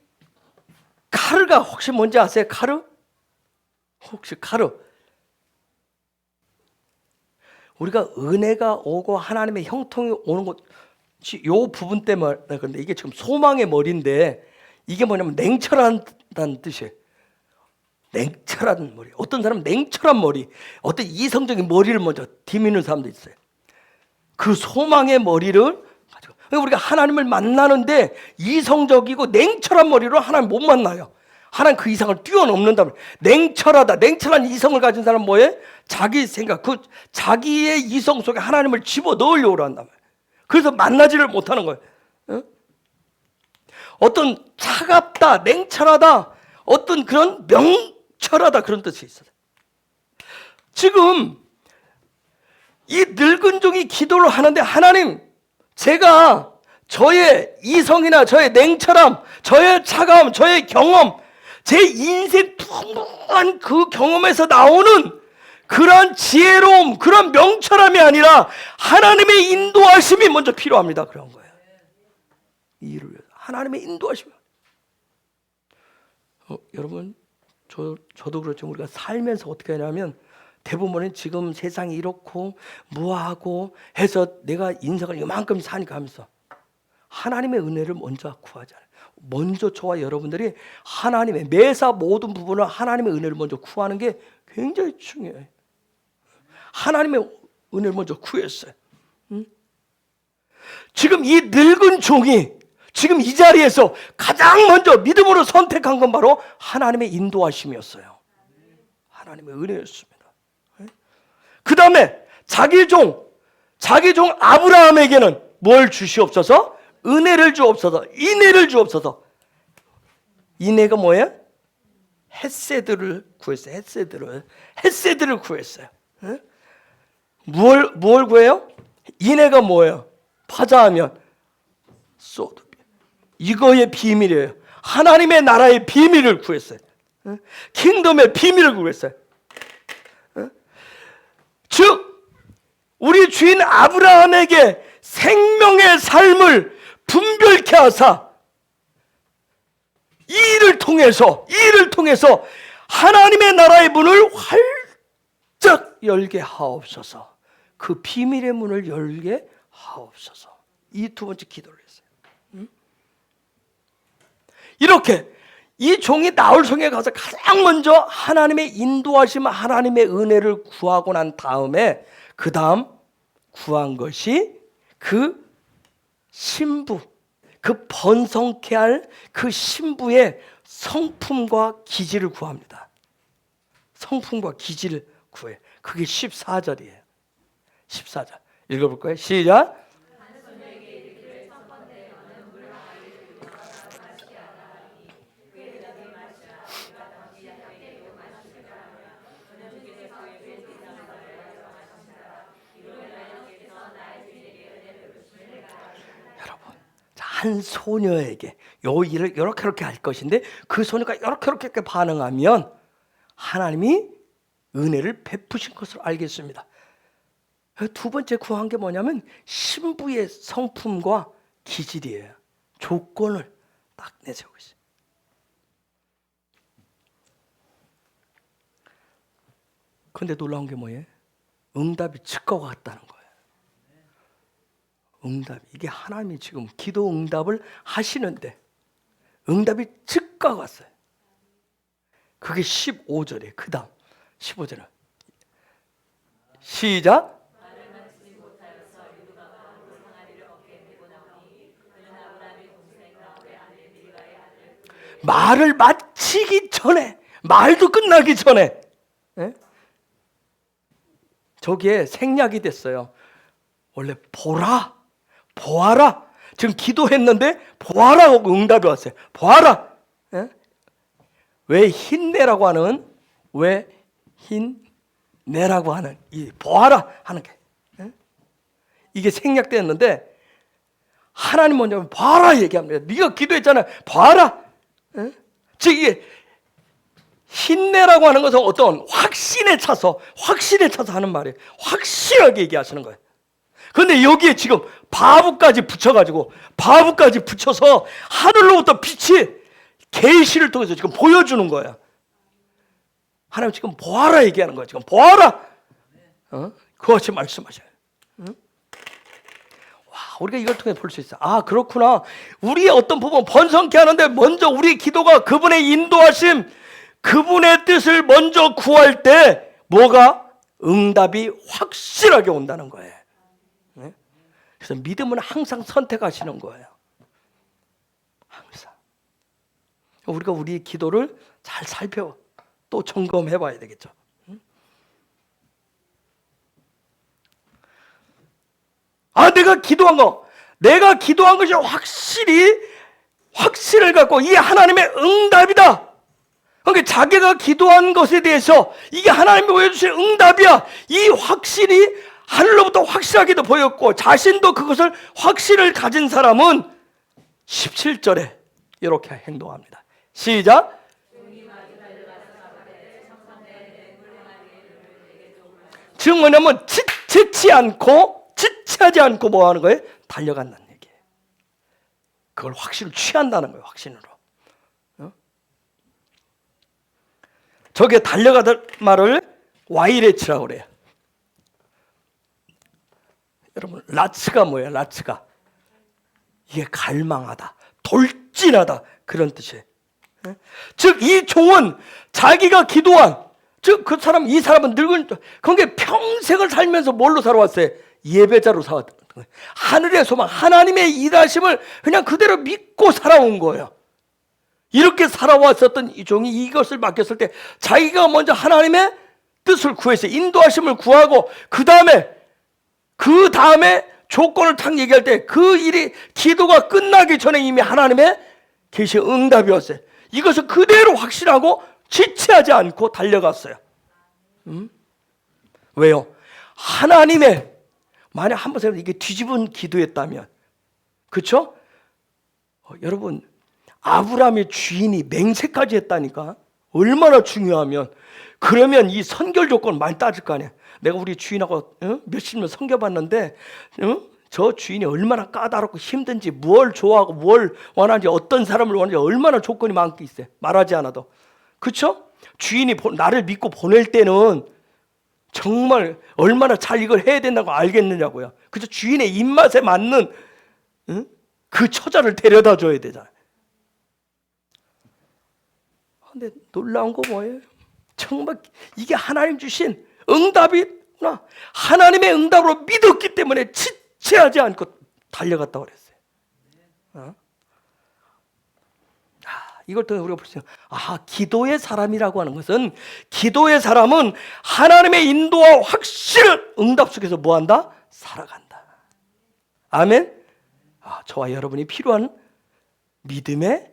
카르가 혹시 뭔지 아세요? 카르? 우리가 은혜가 오고 하나님의 형통이 오는 것이 요 부분 때문에 그런데 이게 지금 소망의 머리인데 이게 뭐냐면 냉철하다는 뜻이에요. 냉철한 머리. 어떤 사람은 냉철한 머리, 어떤 이성적인 머리를 먼저 디미는 사람도 있어요. 그 소망의 머리를 가지고 우리가 하나님을 만나는데 이성적이고 냉철한 머리로 하나님 못 만나요. 하나님 그 이상을 뛰어넘는다면 냉철한 이성을 가진 사람은 뭐예요? 자기 생각, 그 자기의 이성 속에 하나님을 집어넣으려고 한단 말이에요. 그래서 만나지를 못하는 거예요. 어떤 차갑다, 냉철하다, 어떤 그런 명철하다 그런 뜻이 있어요. 지금 이 늙은 종이 기도를 하는데, 하나님, 제가 저의 이성이나 저의 냉철함, 저의 차가움, 저의 경험, 제 인생 풍부한 그 경험에서 나오는 그런 지혜로움, 그런 명철함이 아니라 하나님의 인도하심이 먼저 필요합니다. 그런 거예요. 이 일을 위해서 하나님의 인도하심. 여러분, 저도 그렇죠. 우리가 살면서 어떻게 하냐면 대부분은 지금 세상이 이렇고 무하고 해서 내가 인생을 이만큼 사니까 하면서 하나님의 은혜를 먼저 구하잖아요. 먼저 저와 여러분들이 하나님의 매사 모든 부분을 하나님의 은혜를 먼저 구하는 게 굉장히 중요해요. 하나님의 은혜를 먼저 구했어요. 지금 이 늙은 종이 지금 이 자리에서 가장 먼저 믿음으로 선택한 건 바로 하나님의 인도하심이었어요. 하나님의 은혜였습니다. 그 다음에 자기 종 아브라함에게는 뭘 주시옵소서? 은혜를 주옵소서. 인애를 주옵소서. 인애가 뭐예요? 헷세드를 구했어요. 헷세드를 구했어요. 뭘 구해요? 인애가 뭐예요? 파자하면 소드. 이거의 비밀이에요. 하나님의 나라의 비밀을 구했어요. 킹덤의 비밀을 구했어요. 즉 우리 주인 아브라함에게 생명의 삶을 분별케 하사 이 일을 통해서 하나님의 나라의 문을 활짝 열게 하옵소서. 그 비밀의 문을 열게 하옵소서. 이 두 번째 기도를 했어요. 이렇게 이 종이 나홀 성에 가서 가장 먼저 하나님의 인도하심, 하나님의 은혜를 구하고 난 다음에 그 다음 구한 것이 그 신부, 그 번성케 할 그 신부의 성품과 기질을 구합니다. 성품과 기질을 구해. 그게 14절이에요. 14절 읽어볼까요? 시작. 한 소녀에게 요 일을 이렇게 할 것인데 그 소녀가 이렇게 반응하면 하나님이 은혜를 베푸신 것으로 알겠습니다. 두 번째 구한 게 뭐냐면 신부의 성품과 기질이에요. 조건을 딱 내세우고 있어요. 그런데 놀라운 게 뭐예요? 응답이 즉각 왔다는 거예요. 응답, 이게 하나님이 지금 기도 응답을 하시는데 응답이 즉각 왔어요. 그게 15절이에요. 그 다음 15절은 시작. 말을 마치기 전에, 말도 끝나기 전에 저기에 생략이 됐어요. 원래 보아라. 지금 기도했는데 보아라 하고 응답이 왔어요. 보아라. 왜 힘내라고 하는, 왜 힘내라고 하는 이 보아라 하는 게 이게 생략됐는데 하나님 먼저 봐라 얘기합니다. 네가 기도했잖아요. 봐라. 즉 이게 힘내라고 하는 것은 어떤 확신에 차서 하는 말이에요. 확실하게 얘기하시는 거예요. 그런데 여기에 지금 바보까지 붙여서 하늘로부터 빛이 계시를 통해서 지금 보여주는 거예요. 하나님 지금 보아라 얘기하는 거예요. 지금 보아라. 그것이 말씀하셔요. 와, 우리가 이걸 통해 볼 수 있어요. 아, 그렇구나. 우리의 어떤 부분 번성케 하는데 먼저 우리 기도가 그분의 인도하심, 그분의 뜻을 먼저 구할 때 뭐가 응답이 확실하게 온다는 거예요. 그래서 믿음은 항상 선택하시는 거예요. 항상. 우리가 우리의 기도를 잘 살펴 또 점검해 봐야 되겠죠. 아, 내가 기도한 것이 확실을 갖고 이게 하나님의 응답이다. 그러니까 자기가 기도한 것에 대해서 이게 하나님이 보여주신 응답이야. 이 확실이 하늘로부터 확실하게도 보였고 자신도 그것을 확신을 가진 사람은 17절에 이렇게 행동합니다. 시작. 즉 뭐냐면 지체하지 않고 뭐 하는 거예요? 달려간다는 얘기예요. 그걸 확신을 취한다는 거예요. 확신으로. 저게 달려가다 말을 와이레츠라고 그래요. 여러분, 라츠가 뭐예요? 라츠가 이게 갈망하다, 돌진하다, 그런 뜻이에요. 즉 이 종은 자기가 기도한, 즉 그 사람, 이 사람은 늙은, 그게 평생을 살면서 뭘로 살아왔어요? 예배자로 살아왔던 거예요. 하늘의 소망, 하나님의 일하심을 그냥 그대로 믿고 살아온 거예요. 이렇게 살아왔었던 이 종이 이것을 맡겼을 때 자기가 먼저 하나님의 뜻을 구했어요. 인도하심을 구하고 그 다음에 조건을 탁 얘기할 때 그 일이 기도가 끝나기 전에 이미 하나님의 계시 응답이었어요. 이것을 그대로 확신하고 지체하지 않고 달려갔어요. 왜요? 하나님의, 만약 한번 생각해, 이게 뒤집은 기도였다면, 그렇죠? 여러분, 아브라함의 주인이 맹세까지 했다니까. 얼마나 중요하면, 그러면 이 선결 조건 많이 따질 거 아니야. 내가 우리 주인하고 몇십 년 섬겨봤는데 저 주인이 얼마나 까다롭고 힘든지, 뭘 좋아하고 뭘 원하는지, 어떤 사람을 원하는지 얼마나 조건이 많게 있어요. 말하지 않아도. 그렇죠? 주인이 나를 믿고 보낼 때는 정말 얼마나 잘 이걸 해야 된다고 알겠느냐고요. 그죠? 주인의 입맛에 맞는 그 처자를 데려다 줘야 되잖아요. 근데 놀라운 거 뭐예요? 정말 이게 하나님 주신 응답이구나. 하나님의 응답으로 믿었기 때문에 지체하지 않고 달려갔다고 그랬어요. 이걸 통해 우리가 볼 수 있어요. 기도의 사람이라고 하는 것은, 기도의 사람은 하나님의 인도와 확신을 응답 속에서 뭐한다? 살아간다. 아멘. 저와 여러분이 필요한 믿음의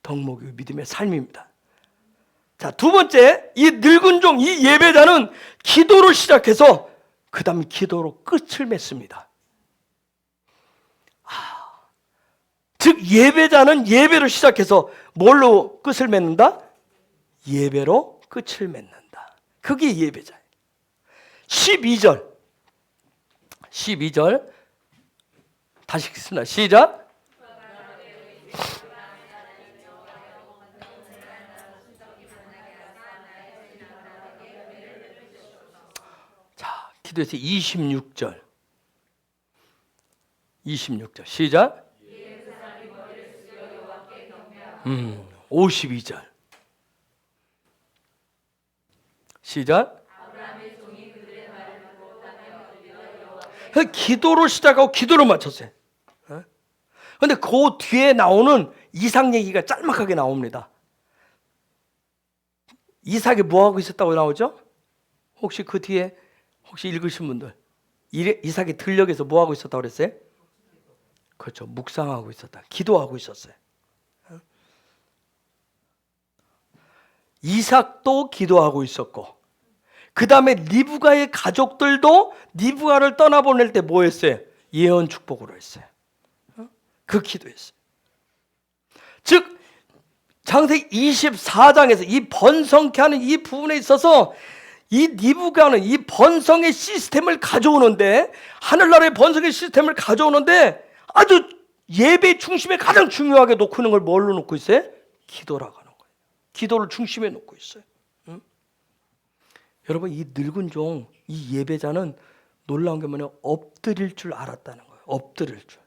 덕목이 믿음의 삶입니다. 자, 두 번째, 이 늙은 종, 이 예배자는 기도를 시작해서 그 다음 기도로 끝을 맺습니다. 즉 예배자는 예배를 시작해서 뭘로 끝을 맺는다? 예배로 끝을 맺는다. 그게 예배자예요. 12절 다시 읽겠습니다. 시작. 자, 기도에서 26절 시작. 52절 시작. 기도로 시작하고 기도로 마쳤어요. 그런데 그 뒤에 나오는 이삭 얘기가 짤막하게 나옵니다. 이삭이 뭐하고 있었다고 나오죠? 혹시 그 뒤에 혹시 읽으신 분들, 이삭이 들녘에서 뭐하고 있었다고 그랬어요? 그렇죠, 묵상하고 있었다, 기도하고 있었어요. 이삭도 기도하고 있었고, 그 다음에 리브가의 가족들도 리브가를 떠나보낼 때 뭐 했어요? 예언 축복으로 했어요. 그 기도했어요. 즉 창세기 24장에서 이 번성케 하는 이 부분에 있어서 이 리브가는 이 번성의 시스템을 가져오는데, 하늘나라의 번성의 시스템을 가져오는데 아주 예배 중심에 가장 중요하게 놓고 있는 걸 뭘로 놓고 있어요? 기도라고 하는 거예요. 기도를 중심에 놓고 있어요. 여러분, 이 늙은 종, 이 예배자는 놀라운 게 뭐냐? 엎드릴 줄 알았다는 거예요. 엎드릴 줄.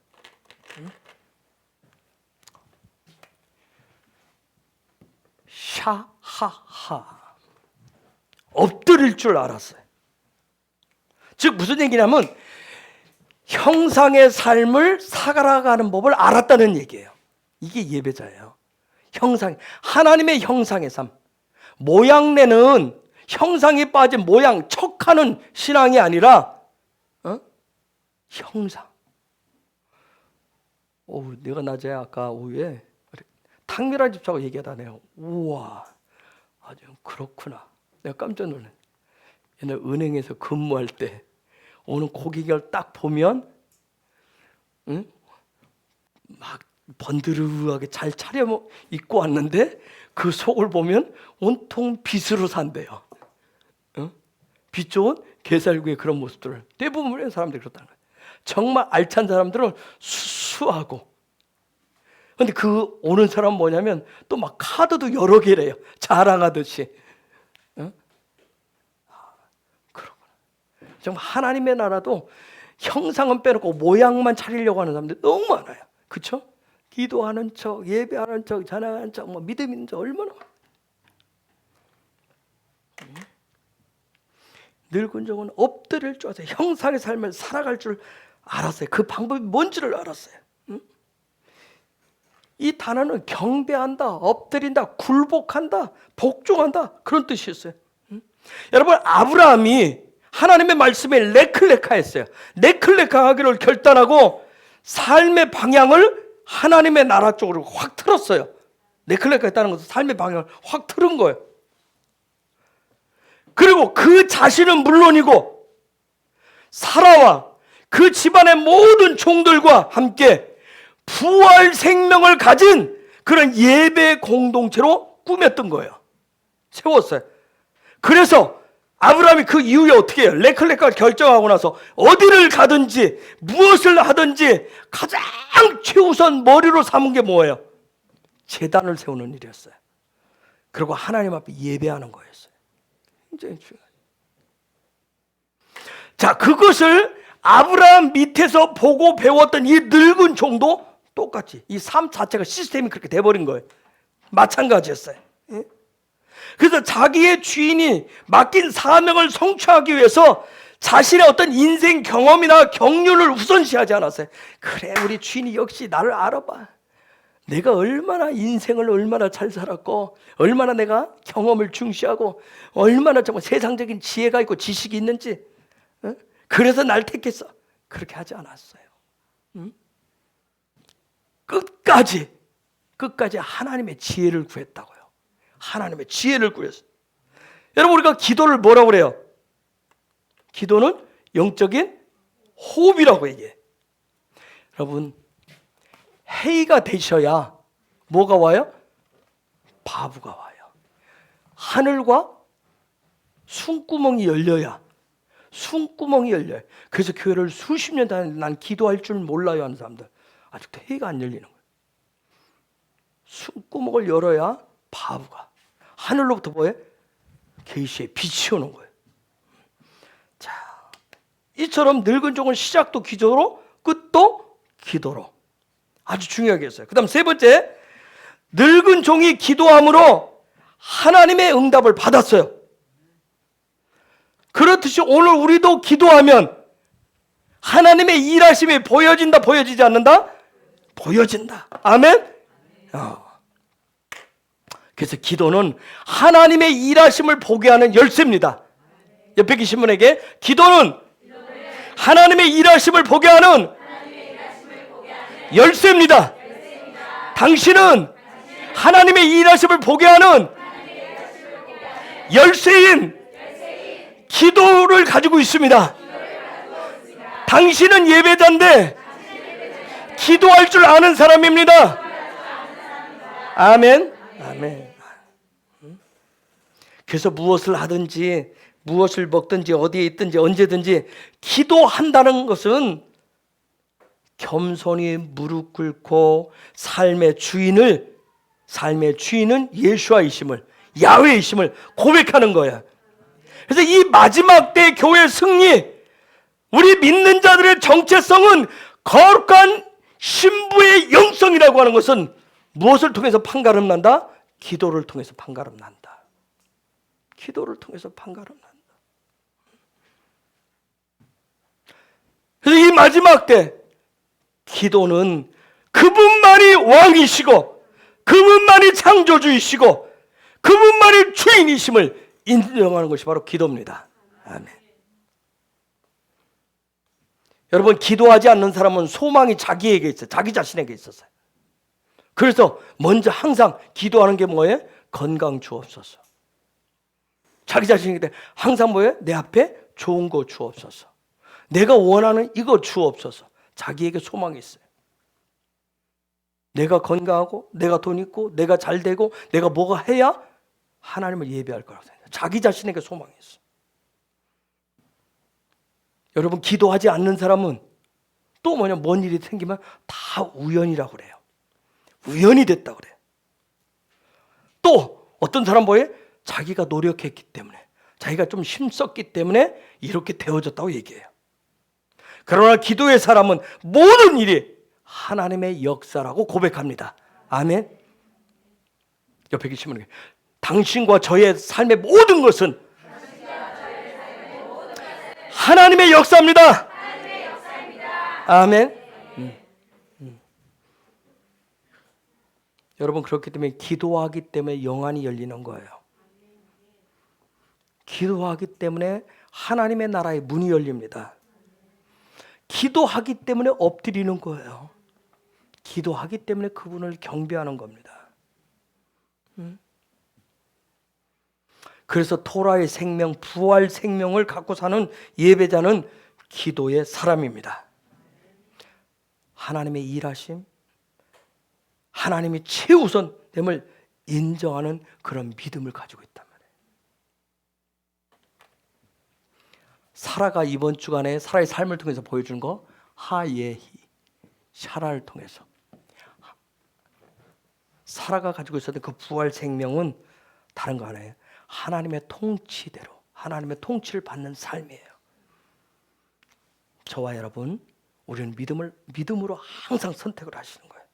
샤하하. 엎드릴 줄 알았어요. 즉 무슨 얘기냐면 형상의 삶을 살아가는 법을 알았다는 얘기예요. 이게 예배자예요. 형상, 하나님의 형상의 삶. 모양내는 형상이 빠진 모양 척하는 신앙이 아니라 형상. 내가 낮에 아까 오후에 탕미란 집사하고 얘기하다네요. 우와, 아주 그렇구나. 내가 깜짝 놀랐네. 옛날 은행에서 근무할 때 오는 고객을 딱 보면 막 번드르하게 잘 차려 입고 왔는데 그 속을 보면 온통 빗으로 산대요. 빛 좋은 개살구의 그런 모습들을 대부분의 사람들이 그렇다는 거예요. 정말 알찬 사람들은 수수하고, 근데 그 오는 사람은 뭐냐면 또 막 카드도 여러 개래요. 자랑하듯이. 응? 그러구나. 정말 하나님의 나라도 형상은 빼놓고 모양만 차리려고 하는 사람들이 너무 많아요. 그렇죠? 기도하는 척, 예배하는 척, 찬양하는 척, 뭐 믿음 있는 척 얼마나 많아요. 늙은 종은 엎드릴 줄 알았어요. 형상의 삶을 살아갈 줄 알았어요. 그 방법이 뭔지를 알았어요. 응? 이 단어는 경배한다, 엎드린다, 굴복한다, 복종한다 그런 뜻이었어요. 응? 여러분, 아브라함이 하나님의 말씀에 레클레카했어요. 레클레카하기를 결단하고 삶의 방향을 하나님의 나라 쪽으로 확 틀었어요. 레클레카했다는 것은 삶의 방향을 확 틀은 거예요. 그리고 그 자신은 물론이고 사라와 그 집안의 모든 종들과 함께 부활 생명을 가진 그런 예배 공동체로 꾸몄던 거예요. 세웠어요. 그래서 아브라함이 그 이후에 어떻게 해요? 레클레카를 결정하고 나서 어디를 가든지 무엇을 하든지 가장 최우선 머리로 삼은 게 뭐예요? 제단을 세우는 일이었어요. 그리고 하나님 앞에 예배하는 거였어요. 굉장히 중요해요. 자, 그것을 아브라함 밑에서 보고 배웠던 이 늙은 종도 똑같이 이 삶 자체가 시스템이 그렇게 돼버린 거예요. 마찬가지였어요. 그래서 자기의 주인이 맡긴 사명을 성취하기 위해서 자신의 어떤 인생 경험이나 경륜을 우선시하지 않았어요. 그래, 우리 주인이 역시 나를 알아봐. 내가 얼마나 인생을 얼마나 잘 살았고, 얼마나 내가 경험을 중시하고, 얼마나 정말 세상적인 지혜가 있고 지식이 있는지, 그래서 날 택했어. 그렇게 하지 않았어요. 끝까지 하나님의 지혜를 구했다고요. 하나님의 지혜를 구했어요. 여러분, 우리가 기도를 뭐라고 그래요? 기도는 영적인 호흡이라고 얘기해. 여러분, 해가 되셔야 뭐가 와요? 바부가 와요. 하늘과 숨구멍이 열려야, 숨구멍이 열려요. 그래서 교회를 수십 년 다니는데 난 기도할 줄 몰라요 하는 사람들, 아직도 해가 안 열리는 거예요. 숨구멍을 열어야 바부가, 하늘로부터 뭐예요? 계시의 빛이 오는 거예요. 자, 이처럼 늙은 종은 시작도 기도로, 끝도 기도로. 아주 중요하게 했어요. 그 다음 세 번째, 늙은 종이 기도함으로 하나님의 응답을 받았어요. 그렇듯이 오늘 우리도 기도하면 하나님의 일하심이 보여진다, 보여지지 않는다? 보여진다. 아멘? 그래서 기도는 하나님의 일하심을 보게 하는 열쇠입니다. 옆에 계신 분에게 기도는 하나님의 일하심을 보게 하는 열쇠입니다. 당신은 하나님의 일하심을 보게 하는 열쇠인 기도를 가지고 있습니다. 당신은 예배자인데 기도할 줄 아는 사람입니다. 아멘. 아멘. 그래서 무엇을 하든지 무엇을 먹든지 어디에 있든지 언제든지 기도한다는 것은 겸손히 무릎 꿇고 삶의 주인은 예수와이심을, 야훼이심을 고백하는 거야. 그래서 이 마지막 때 교회 승리, 우리 믿는 자들의 정체성은 거룩한 신부의 영성이라고 하는 것은 무엇을 통해서 판가름 난다? 기도를 통해서 판가름 난다. 기도를 통해서 판가름 난다. 그래서 이 마지막 때 기도는 그분만이 왕이시고 그분만이 창조주이시고 그분만이 주인이심을 인정하는 것이 바로 기도입니다. 아멘. 여러분, 기도하지 않는 사람은 소망이 자기에게 있어요. 자기 자신에게 있었어요. 그래서 먼저 항상 기도하는 게 뭐예요? 건강 주옵소서. 자기 자신에게 항상 뭐예요? 내 앞에 좋은 거 주옵소서. 내가 원하는 이거 주옵소서. 자기에게 소망이 있어요. 내가 건강하고 내가 돈 있고 내가 잘 되고 내가 뭐가 해야 하나님을 예배할 거라고 생각해요. 자기 자신에게 소망이 있어요. 여러분, 기도하지 않는 사람은 또 뭐냐, 뭔 일이 생기면 다 우연이라고 그래요. 우연이 됐다고 그래요. 또 어떤 사람 뭐예요? 자기가 노력했기 때문에, 자기가 좀 힘썼기 때문에 이렇게 되어졌다고 얘기해요. 그러나 기도의 사람은 모든 일이 하나님의 역사라고 고백합니다. 아멘. 옆에 계신 분에게, 당신과 저의 삶의 모든 것은 하나님의 역사입니다. 아멘. 여러분, 그렇기 때문에 기도하기 때문에 영안이 열리는 거예요. 기도하기 때문에 하나님의 나라의 문이 열립니다. 기도하기 때문에 엎드리는 거예요. 기도하기 때문에 그분을 경배하는 겁니다. 그래서 토라의 생명, 부활 생명을 갖고 사는 예배자는 기도의 사람입니다. 하나님의 일하심, 하나님이 최우선됨을 인정하는 그런 믿음을 가지고 있단 말이에요. 사라가 이번 주간에 사라의 삶을 통해서 보여주는 거, 하예히, 샤라를 통해서 사라가 가지고 있었던 그 부활 생명은 다른 거 아니에요. 하나님의 통치대로, 하나님의 통치를 받는 삶이에요. 저와 여러분, 우리는 믿음으로 항상 선택을 하시는 거예요.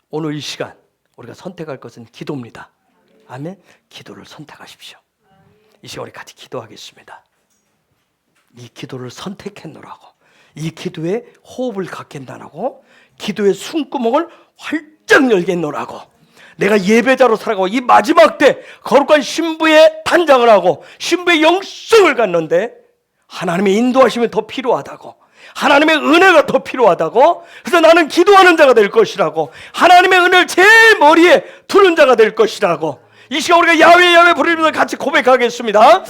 오늘 이 시간 우리가 선택할 것은 기도입니다. 아멘. 기도를 선택하십시오. 이 시간 우리 같이 기도하겠습니다. 이 기도를 선택했노라고, 이 기도에 호흡을 갖겠다라고, 기도의 숨구멍을 활짝 열겠노라고, 내가 예배자로 살아가고 이 마지막 때 거룩한 신부의 단장을 하고 신부의 영성을 갖는데 하나님의 인도하심이 더 필요하다고, 하나님의 은혜가 더 필요하다고, 그래서 나는 기도하는 자가 될 것이라고, 하나님의 은혜를 제 머리에 두는 자가 될 것이라고, 이 시간 우리가 야훼 야훼 부르면서 같이 고백하겠습니다.